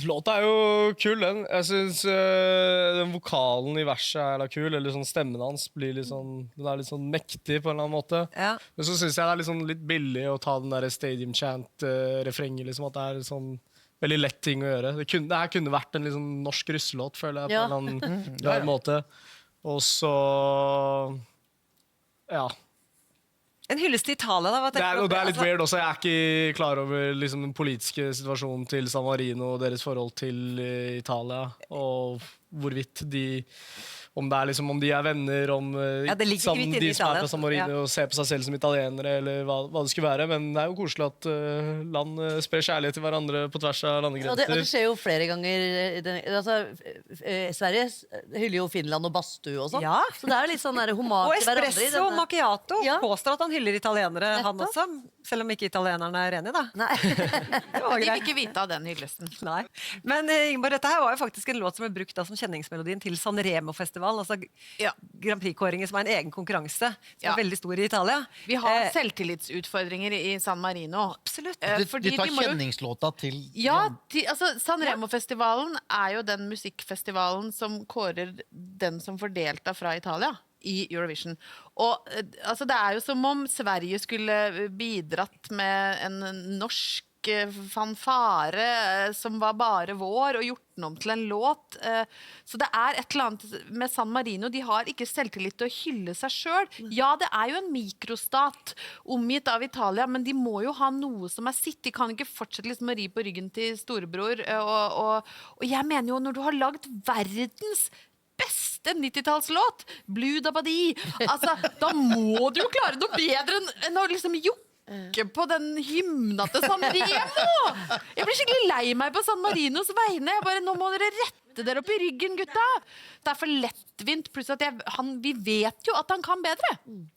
Låta er jo kul, den. Jeg synes den vokalen i verset er da kul, eller sånn stemmen hans blir litt sånn, den er litt sånn mektig på en eller annen måte. Ja. Men så synes jeg det er litt, sånn, litt billig å ta den der stadium chant-refrenget, liksom, at det er sånn veldig lett ting å gjøre. Det her kunne vært en liksom, norsk russelåt, føler jeg, på en eller annen rar måte. Og så... Ja. En hyllest til Italia, da? Det er litt weird også. Jeg er ikke klar over liksom, den politiske situasjonen til San Marino og deres forhold til Italia, og hvorvidt om de er venner, om de som er fra San Marino og ser på seg selv som italienere, eller hva det skulle være. Men det er jo koselig at land sprer kjærlighet til hverandre på tvers av landegrenser. Og det skjer jo flere ganger. Sverige hyller jo Finland og badstue og sånn. Ja. Så det er jo litt sånn homage til hverandre. Og espresso og macchiato påstår at han hyller italienere, Nettopp. han også. Selv om ikke italienerne er enige, da. Nei. Det var De vil greit. ikke vite av den hyllesten. Nei. Men Ingeborg, dette her var jo faktisk en låt som ble brukt da, som kjenningsmelodien til San Remo-festivalen, altså Grand Prix-kåringen, som er en egen konkurranse, som er veldig stor i Italia. Vi har selvtillitsutfordringer i San Marino. Absolutt. De tar kjenningslåta til... Ja, San Remo-festivalen er jo den musikkfestivalen som kårer den som får delta fra Italia i Eurovision. Og det er jo som om Sverige skulle bidratt med en norsk fanfare som var bare vår, og gjort den om til en låt. Så det er et eller annet med San Marino. De har ikke selvtillit til å hylle seg selv. Ja, det er jo en mikrostat omgitt av Italia, men de må jo ha noe som er sitt. De kan ikke fortsette liksom å ri på ryggen til storebror. Og jeg mener jo, når du har lagd verdens beste 90-tallslåt, Blue Dabadi, da må du jo klare noe bedre enn å liksom jokke på den hymna til San Remo. Jeg blir skikkelig lei meg på San Marinos vegne. Nå må dere rette dere opp i ryggen, gutta. Det er for lettvint, pluss at vi vet jo at han kan bedre.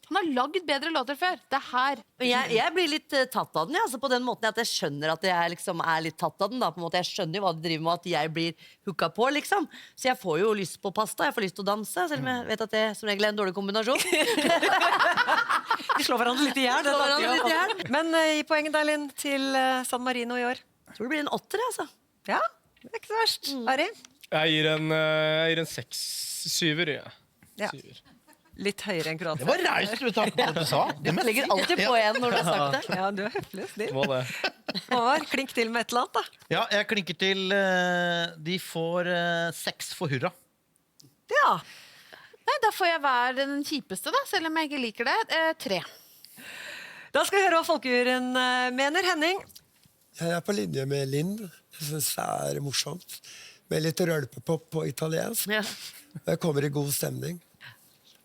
Han har lagd bedre låter før. Det her. Jeg blir litt tatt av den, på den måten at jeg skjønner at jeg liksom er litt tatt av den. Da. På en måte. Jeg skjønner jo hva de driver med, at jeg blir hooka på, liksom. Så jeg får jo lyst på pasta, jeg får lyst til å danse, selv om jeg vet at det som regel er en dårlig kombinasjon. De slår hverandre litt i hjel. Men gi poenget der, Linn, til San Marino i år. Jeg tror det blir en 8, altså. Ja, det er ikke så verst. Ari? Jeg gir en 6-7-er, Ja. Litt høyere enn Kroatia. Det var raust du takk på det du sa. Jeg legger alltid på en når du har sagt det. Ja, du er høflig og snill. Må det. Håvard, klink til med et eller annet, da. Ja, jeg klinker til. De får 6 for hurra. Ja. Nei, da får jeg være den kjipeste, da, selv om jeg ikke liker det. 3. Da skal vi høre hva folkejuryen mener. Henning? Jeg er på linje med Linn. Jeg synes det er morsomt. med litt rølpepop på italiensk. Ja. Og jeg kommer i god stemning.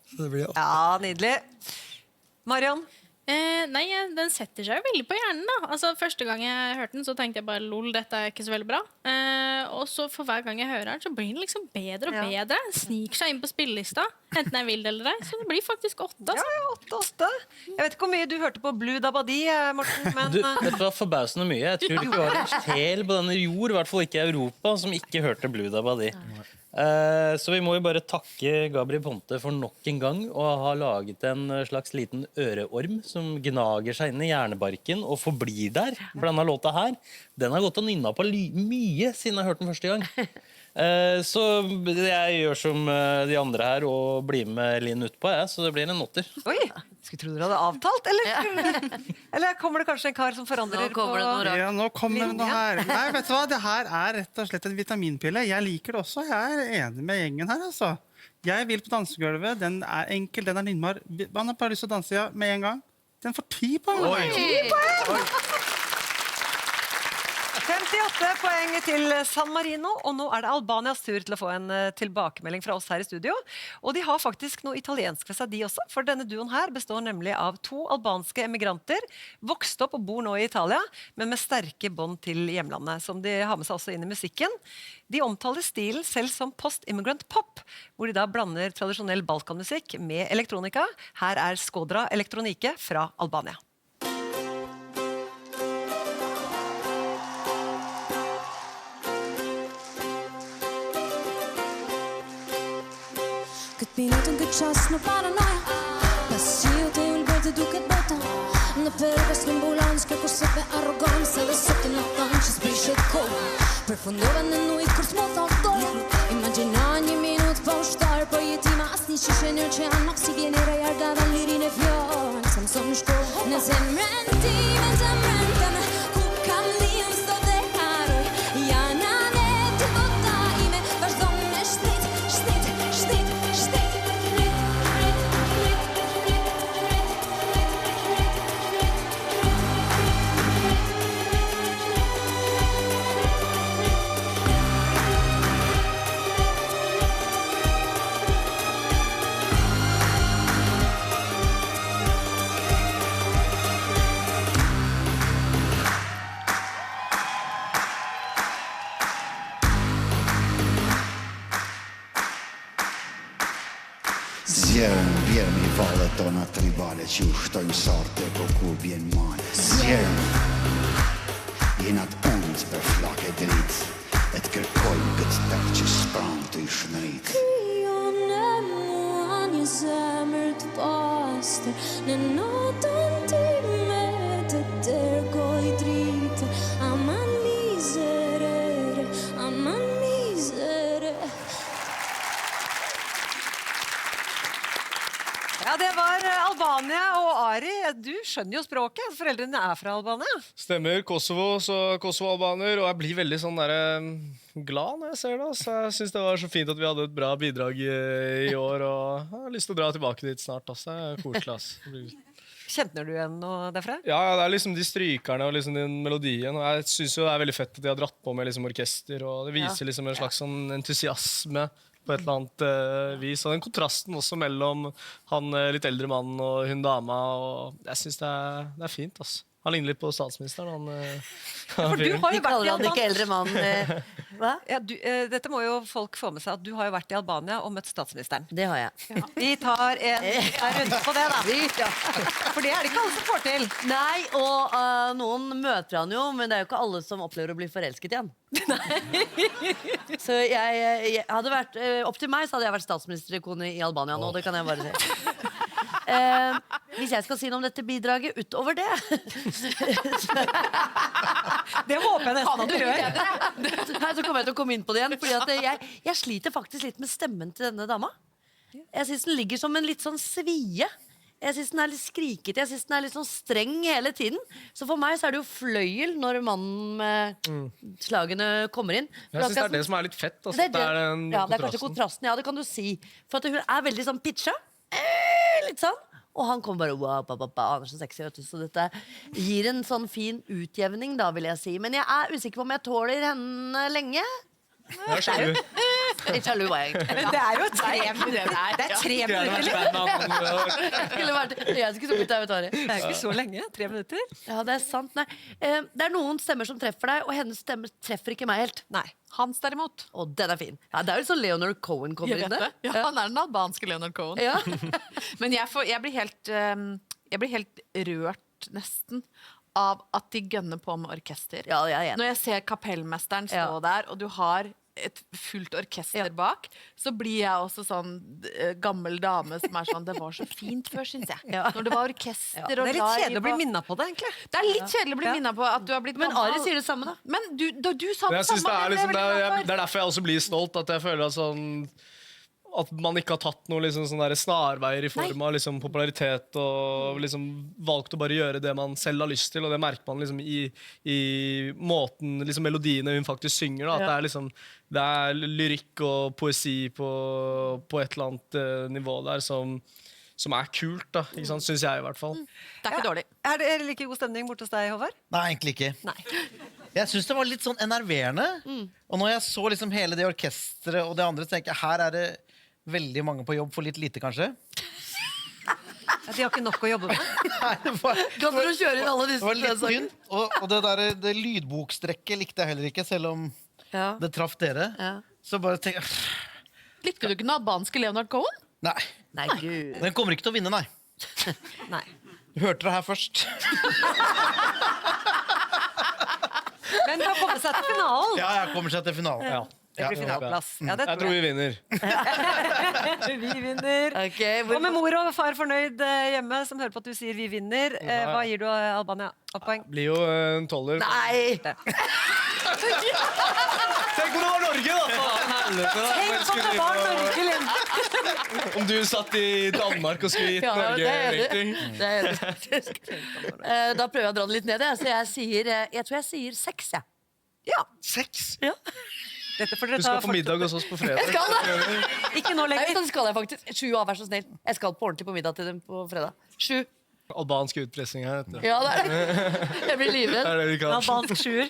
Så det blir 8. Ja, nydelig. Marion? Nei, den setter seg jo veldig på hjernen da. Altså, første gang jeg hørte den, så tenkte jeg bare, lol, dette er ikke så veldig bra. Og så for hver gang jeg hører den, så blir den liksom bedre og bedre. Den sniker seg inn på spillelista, enten jeg vil det eller ei. Så det blir faktisk 8. Altså. Ja, 8. Jeg vet ikke hvor mye du hørte på Blue Dabadi, Morten, men... Det var forbausende mye. Jeg tror ikke det var en sjel på denne jord, i hvert fall ikke i Europa, som ikke hørte Blue Dabadi. Så vi må jo bare takke Gabri Ponte for nok en gang å ha laget en slags liten øreorm som gnager seg inn i hjernebarken og forblir der. For denne låta her, den har gått og nynna på mye siden jeg hørte den første gang. Så jeg gjør som de andre her og blir med Linn utpå, så det blir en 8. Oi, skulle tro dere hadde avtalt, eller kommer det kanskje en kar som forandrer Nå kommer det noe rart. Ja, nå kommer det noe her. Nei, vet du hva? Det her er rett og slett en vitaminpille. Jeg liker det også. Jeg er enig med gjengen her, altså. Jeg vil på dansegulvet. Den er enkel, den er nynbar. Man har bare lyst til å danse med en gang. Den får 10 poeng. 10 poeng! 58 poeng til San Marino, og nå er det Albanias tur til å få en tilbakemelding fra oss her i studio. Og de har faktisk noe italiensk ved seg de også, for denne duoen her består nemlig av 2 albanske emigranter, vokst opp og bor nå i Italia, men med sterke bånd til hjemlandet, som de har med seg også inn i musikken. De omtaler stilen selv som post-immigrant pop, hvor de da blander tradisjonell balkanmusikk med elektronika. Her er Skodra Elektronike fra Albania. Këtë minutën këtë qas në paranoja Pas qiu të ullë bërë të duket bota Në përves në ambulans Kërkur sepe arrogancë Dhe sotin në thanë që s'brishet kohë Përfundova në nujtë kur s'mo thot doja Imagina 1 minut pa ushtar Për jetima as një shishe nërë që janë Mak si vjene rajarga dhe lirin e fjallë Sa mëson në shkollë Në zemrën time, zemrën teme Ku kam lijem s'do të haroj Janë anë të bota ime Vazhdo me shtit, shtit, shtit Zjerën, vjerën I valet tona tribale që u shtojnë sarte po kur bjen male. Zjerën, jenat undë për flake drit, e të kërkojnë këtë tërë që s'pran të I shmërit. Kryo në mua një zemër të pastër, në notën time të tërgoj dritë, aman mizerere, aman mizere. Ja, det var Albania, og Ari, du skjønner jo språket. Foreldrene er fra Albania. Stemmer, Kosovo, så Kosovo-albaner, og jeg blir veldig sånn der, glad når jeg ser det. Så jeg synes det var så fint at vi hadde et bra bidrag I år, og jeg har lyst til å dra tilbake dit snart. Altså. Det er koselig. Altså. Kjenner du igjen noe derfra? Ja, det er liksom de strykerne og liksom den melodien, og jeg synes jo det er veldig fett at de har dratt på med liksom orkester, og det viser liksom en slags sånn entusiasme på et eller annet vis. Og den kontrasten også mellom han litt eldre mannen og hun dama, og jeg synes det er fint, altså. Han ligner litt på statsministeren. For du har jo vært I kaller han Albania. ikke eldre mann. Hva? Ja, dette må jo folk få med seg, at du har jo vært I Albania og møtt statsministeren. Det har jeg. Ja. Vi tar en runde på det da. Ja. For det det ikke alle som får til. Nei, og noen møter han jo, men det jo ikke alle som opplever å bli forelsket igjen. Så jeg hadde vært, opp til meg så hadde jeg vært statsministerikone I Albania nå, det kan jeg bare si. Hvis jeg skal si noe om dette bidraget utover det Det håper jeg nesten at du gjør. Så kommer jeg til å komme inn på det igjen, fordi at jeg sliter faktisk litt med stemmen til denne dama. Jeg synes den ligger som en litt sånn svie. Jeg synes den litt skrikete, jeg synes den litt sånn streng hele tiden. Så for meg så det jo fløyel når mannen med slagene kommer inn. Jeg synes det det som litt fett. Altså, det den ja, det kanskje kontrasten, ja, det kan du si. For at hun veldig sånn pitcha. Litt sånn. Og han kommer bare wow, han så sexy, vet du. Så dette gir en sånn fin utjevning da, vil jeg si. Men jeg usikker på om jeg tåler henne lenge. Jeg er sjalu. Litt sjalu var jeg egentlig. Men det er jo 3 minutter. Det er 3 minutter. Jeg skulle sunget det, vet du, Ari. Det er jo ikke så lenge. 3 minutter. Ja, det er sant. Nei. Det er noen stemmer som treffer deg, og hennes stemmer treffer ikke meg helt. Nei. Hans derimot. Og den er fin. Ja, det er jo sånn Leonard Cohen kommer Jeg inn vet der. det. Ja, han er den albanske Leonard Cohen. Ja. Men jeg blir helt rørt nesten av at de gønner på med orkester. Ja, jeg er enig. Når jeg ser kapellmesteren stå der, og du har et fullt orkester bak, så blir jeg også sånn gammel dame som er sånn, det var så fint før, synes jeg. Når det var orkester Det og er litt kjedelig å bli minnet på det, egentlig. Det er litt kjedelig å bli minnet på at du har blitt Men Ari sier det samme, da. Men du sa det Jeg synes samme. det er derfor jeg også blir stolt, at jeg føler at man ikke har tatt noen liksom, sånne der snarveier i form av liksom, popularitet og liksom, valgt å bare gjøre det man selv har lyst til, og det merker man liksom, i måten, liksom, melodiene hun faktisk synger. Da, at det er lyrikk og poesi på et eller annet nivå der som er kult, da, ikke sant? Synes jeg i hvert fall. Det er ikke dårlig. Er det like god stemning borte hos deg, Håvard? Nei, egentlig ikke. Jeg synes det var litt sånn enerverende. Og når jeg så liksom hele det orkestret og det andre, så tenker jeg, her er det veldig mange på jobb for litt lite, kanskje. De har ikke nok å jobbe med. Kan du kjøre inn alle disse? Det var litt tynt, og det lydbokstrekket likte jeg heller ikke, selv om det traff dere. Så bare tenker jeg... Likte du ikke den albanske Leonard Cohen? Nei. Nei, Gud. Den kommer ikke til å vinne, nei. Nei. Du hørte det her først. Men det har kommet seg til finalen. Ja, jeg kommer seg til finalen. Ja. Det blir finaleplass. Ja, det Jeg tror vi vinner. Vi vinner. Okay, Og med mor og far fornøyd hjemme, som hører på at du sier vi vinner. Hva gir du Albania? Poeng? Blir jo en 12. Nei! Tenk om det var Norge, da! Tenk om det var Norge, Linn! Om du satt i Danmark og skulle gitt Norge rating. Det er det faktisk. Da prøver jeg å dra det litt ned. Så jeg tror jeg sier 6, jeg. Ja. 6? Ja. Dette får Du dere ta skal på middag hos oss på fredag. Jeg skal det! Ikke nå Nei, lenger. det skal jeg faktisk. 7 av, vær så snill. Jeg skal på ordentlig på middag til dem på fredag. 7. Albansk utpressing her. Vet du. Ja, det er det. Jeg blir livredd. Det er det vi kan. Albansk sjuer.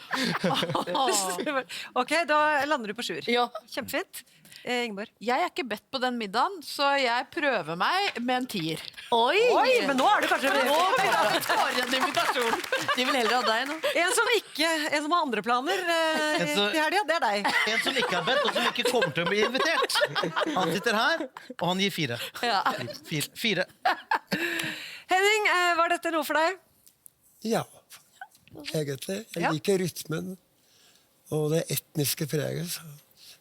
Ok, da lander du på sjuer. Ja. Kjempefint. Ingeborg? Jeg er ikke bedt på den middagen, så jeg prøver meg med en 10. Oi! Men nå er det kanskje For en invitasjon! De vil heller ha deg nå. En som har andre planer i helga, det er deg. En som ikke har bedt, og som ikke kommer til å bli invitert. Han sitter her, og han gir 4. Ja. 4. Henning, var dette noe for deg? Ja, egentlig. Jeg liker rytmen og det etniske preget. Så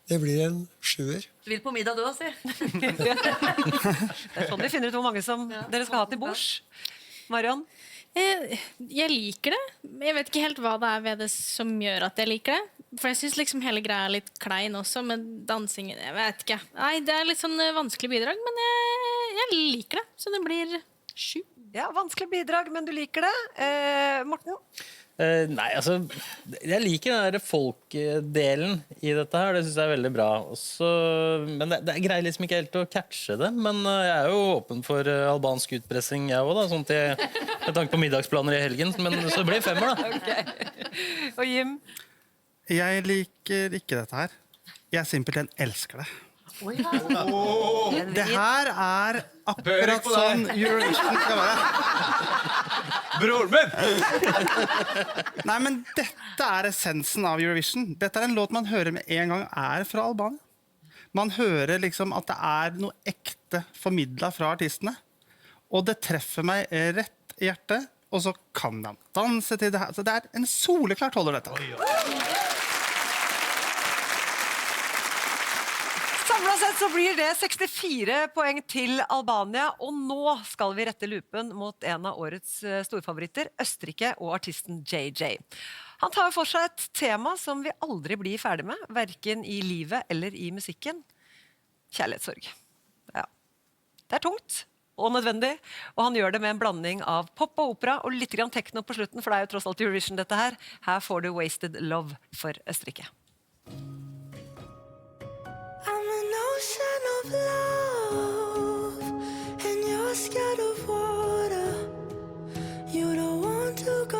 det blir en 7. Du vil på middag du også, si. Det er sånn vi finner ut hvor mange som dere skal ha til bords. Marion? Jeg liker det. Jeg vet ikke helt hva det er ved det som gjør at jeg liker det. For jeg synes liksom hele greia er litt klein også, med dansingen. Jeg vet ikke. Nei, det er litt sånn vanskelig bidrag, men jeg liker det. Så det blir 7. Ja, vanskelig bidrag, men du liker det. Morten? Nei, altså jeg liker den der folkdelen i dette her. Det synes jeg er veldig bra også, men det greier liksom ikke helt å catche det. Men jeg er jo åpen for albansk utpressing jeg også da, sånn med tanke på middagsplaner i helgen. Men så blir det 5 da. Okay. Og Jim? Jeg liker ikke dette her. Jeg simpelthen elsker det. Det her er akkurat sånn Eurovision skal være. Broren min! Nei, men dette er essensen av Eurovision. Dette er en låt man hører med en gang er fra Albania. Man hører liksom at det er noe ekte formidlet fra artistene. Og det treffer meg rett i hjertet, og så kan de danse til det her. Så det er en soleklart holder dette. Samlet sett så blir det 64 poeng til Albania, og nå skal vi rette lupen mot en av årets storfavoritter, Østerrike og artisten JJ. Han tar for seg et tema som vi aldri blir ferdig med, hverken i livet eller i musikken. Kjærlighetssorg. Ja. Det er tungt og nødvendig, og han gjør det med en blanding av pop og opera og litt grann techno på slutten, for det er jo tross alt Eurovision dette her. Her får du Wasted Love for Østerrike. I'm an ocean of love, and you're scared of water. You don't want to go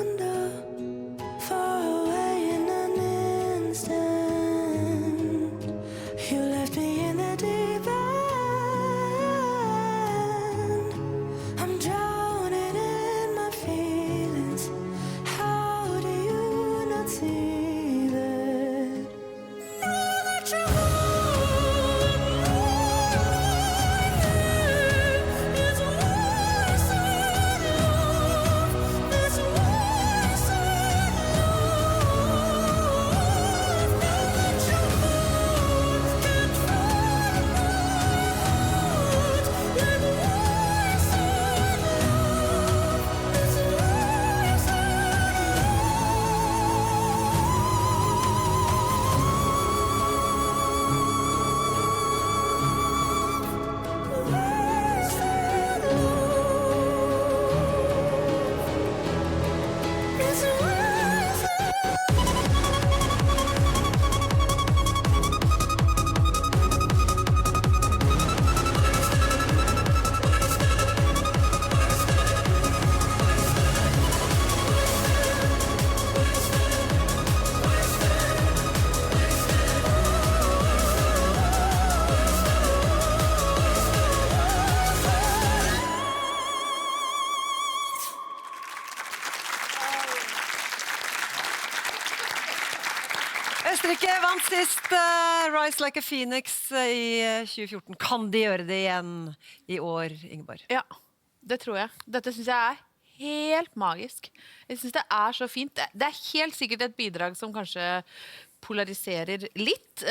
under, far away in an instant. Østerrike vant sist Rise Like a Phoenix i 2014. Kan de gjøre det igjen i år, Ingeborg? Ja, det tror jeg. Dette synes jeg helt magisk. Jeg synes det så fint. Det helt sikkert et bidrag som kanskje polariserer litt,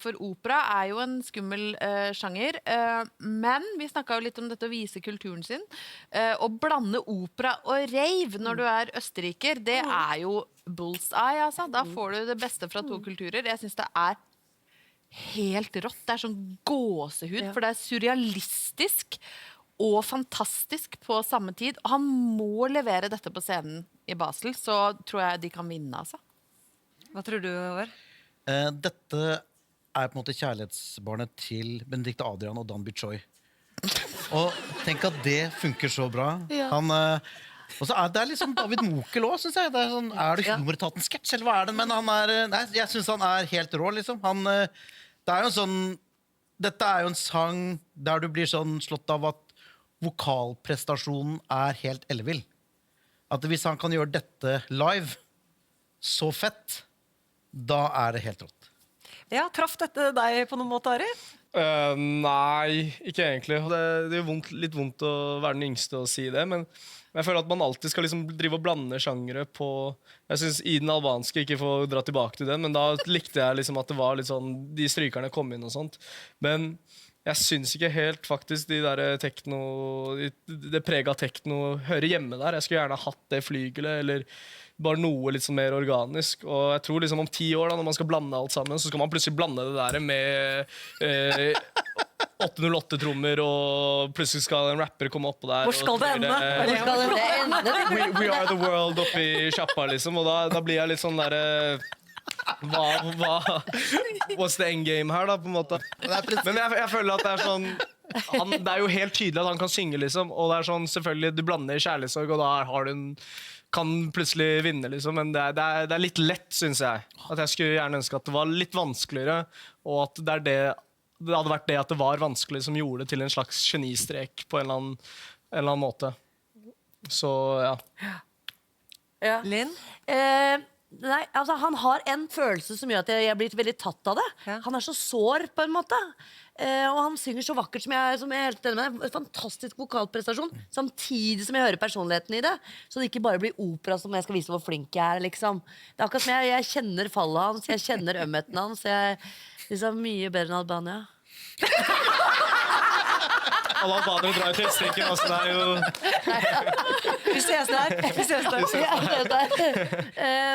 for opera jo en skummel sjanger, men vi snakket jo litt om dette å vise kulturen sin, å blande opera og rave når du østerriker, det jo bullseye, altså. Da får du det beste fra to kulturer. Jeg synes det helt rått. Det sånn gåsehud, for det surrealistisk og fantastisk på samme tid. Og han må levere dette på scenen i Basel, så tror jeg de kan vinne, altså. Hva tror du, Håvard? Dette på en måte kjærlighetsbarnet til Benedicte Adrian og Dan Bichoy. Og tenk at det funker så bra. Ja. Han, og så det liksom David Mokel også, synes jeg. Det sånn, det humoretaten-sketsj, eller hva det? Men han nei, jeg synes han helt rå, liksom. Han, det jo en sånn, dette jo en sang der du blir sånn slått av at vokalprestasjonen helt ellevill. At hvis han kan gjøre dette live, så fett, da det helt rått. Ja, traff dette deg på noen måte, Ari? Nei, ikke egentlig. Det litt vondt å være den yngste og si det, men jeg føler at man alltid skal liksom drive og blande sjangere på. Jeg synes i den albanske, ikke få dra tilbake til den, men da likte jeg liksom at det var litt sånn, de strykerne kom inn og sånt. Men jeg synes ikke helt faktisk de der tekno, det preget tekno hører hjemme der. Jeg skulle gjerne hatt det flygelet, eller bare noe litt sånn mer organisk. Og jeg tror liksom om 10 år da, når man skal blande alt sammen, så skal man plutselig blande det der med 808-trommer, og plutselig skal en rapper komme opp på der. Hvor skal det ende? Hvor skal det ende? We are the world oppi kjappa, liksom. Og da blir jeg litt sånn der... What's the endgame her, da, på en måte? Men jeg føler at det sånn... det jo helt tydelig at han kan synge, liksom. Og det sånn, selvfølgelig, du blander kjærlighetssorg, og da har du kan plutselig vinne, liksom. Men det litt lett, synes jeg. At jeg skulle gjerne ønske at det var litt vanskeligere, og at det hadde vært det at det var vanskelig som gjorde det til en slags genistrek på en eller annen måte. Så, ja. Linn? Nei, altså han har en følelse som gjør at jeg blir veldig tatt av det. Han så sår på en måte, og han synger så vakkert som jeg er helt enig med. En fantastisk vokalprestasjon, samtidig som jeg hører personligheten i det, så det ikke bare blir opera som jeg skal vise hvor flink jeg liksom. Det akkurat som jeg kjenner fallet hans, jeg kjenner ømheten hans, jeg liksom mye bedre enn Albania. Alle albanere drar til Østerrike, altså det jo... Vi ses der.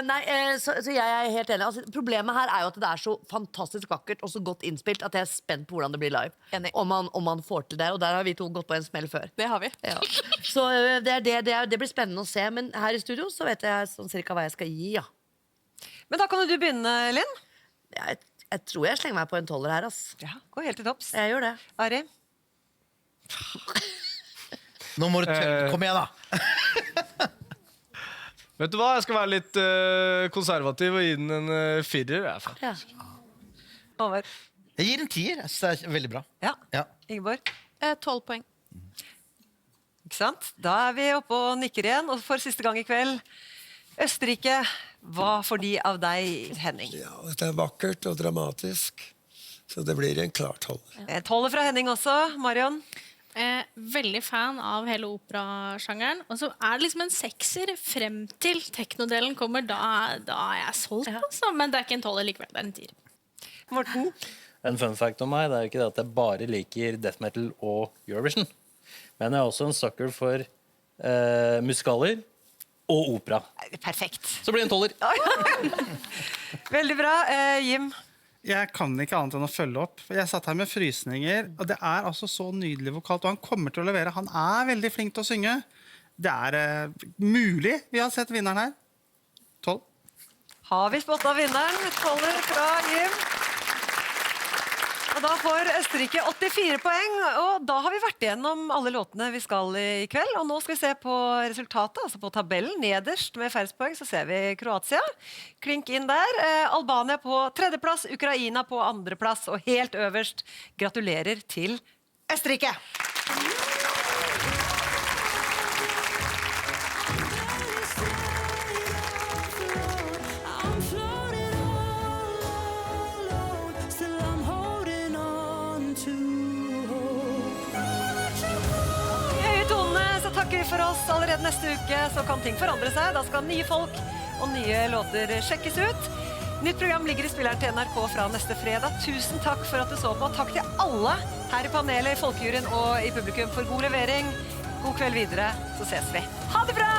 Nei, så jeg helt enig. Altså, problemet her jo at det så fantastisk vakkert og så godt innspilt at jeg spent på hvordan det blir live. Om man får til det, og der har vi to gått på en smell før. Det har vi. Ja. Så det blir spennende å se, men her i studio så vet jeg sånn cirka hva jeg skal gi, ja. Men da kan du begynne, Linn. Jeg tror jeg slenger meg på en 12 her, ass. Ja, gå helt til topps. Jeg gjør det. Ari? Nå må du kom igjen da. Vet du hva, jeg skal være litt konservativ og gi den en 4. Håvard? Jeg gir en 10, jeg synes det veldig bra. Ja. Ingeborg? 12 poeng. Ikke sant? Da vi oppe og nikker igjen, og for siste gang i kveld, Østerrike, hva får de av deg, Henning? Ja, dette vakkert og dramatisk, så det blir en klar 12. 12 fra Henning også, Marion? Veldig fan av hele operasjangeren. Og så det liksom en 6er frem til teknodelen kommer. Da jeg solgt, altså. Men det ikke en 12 likevel, det en 10. Morten? En fun fact om meg, det jo ikke det at jeg bare liker death metal og Eurovision. Men jeg også en sucker for musikaler og opera. Perfekt. Så blir det en 12. Veldig bra. Jim? Jeg kan ikke annet enn å følge opp. Jeg satt her med frysninger, og det altså så nydelig vokalt, og han kommer til å levere. Han veldig flink til å synge. Det mulig vi har sett vinneren her. 12. Har vi spottet vinneren? 12 fra Jim. Og da får Østerrike 84 poeng, og da har vi vært igjennom alle låtene vi skal i kveld. Og nå skal vi se på resultatet, altså på tabellen. Nederst med færrest poeng så ser vi Kroatia. Klink inn der. Albania på 3. plass, Ukraina på 2. plass, og helt øverst gratulerer til Østerrike! takker vi for oss. Allerede neste uke så kan ting forandre seg. Da skal nye folk og nye låter sjekkes ut. Nytt program ligger i spilleren til NRK fra neste fredag. Tusen takk for at du så på. Takk til alle her i panelet, i folkejuryen og i publikum for god levering. God kveld videre, så ses vi. Ha det bra!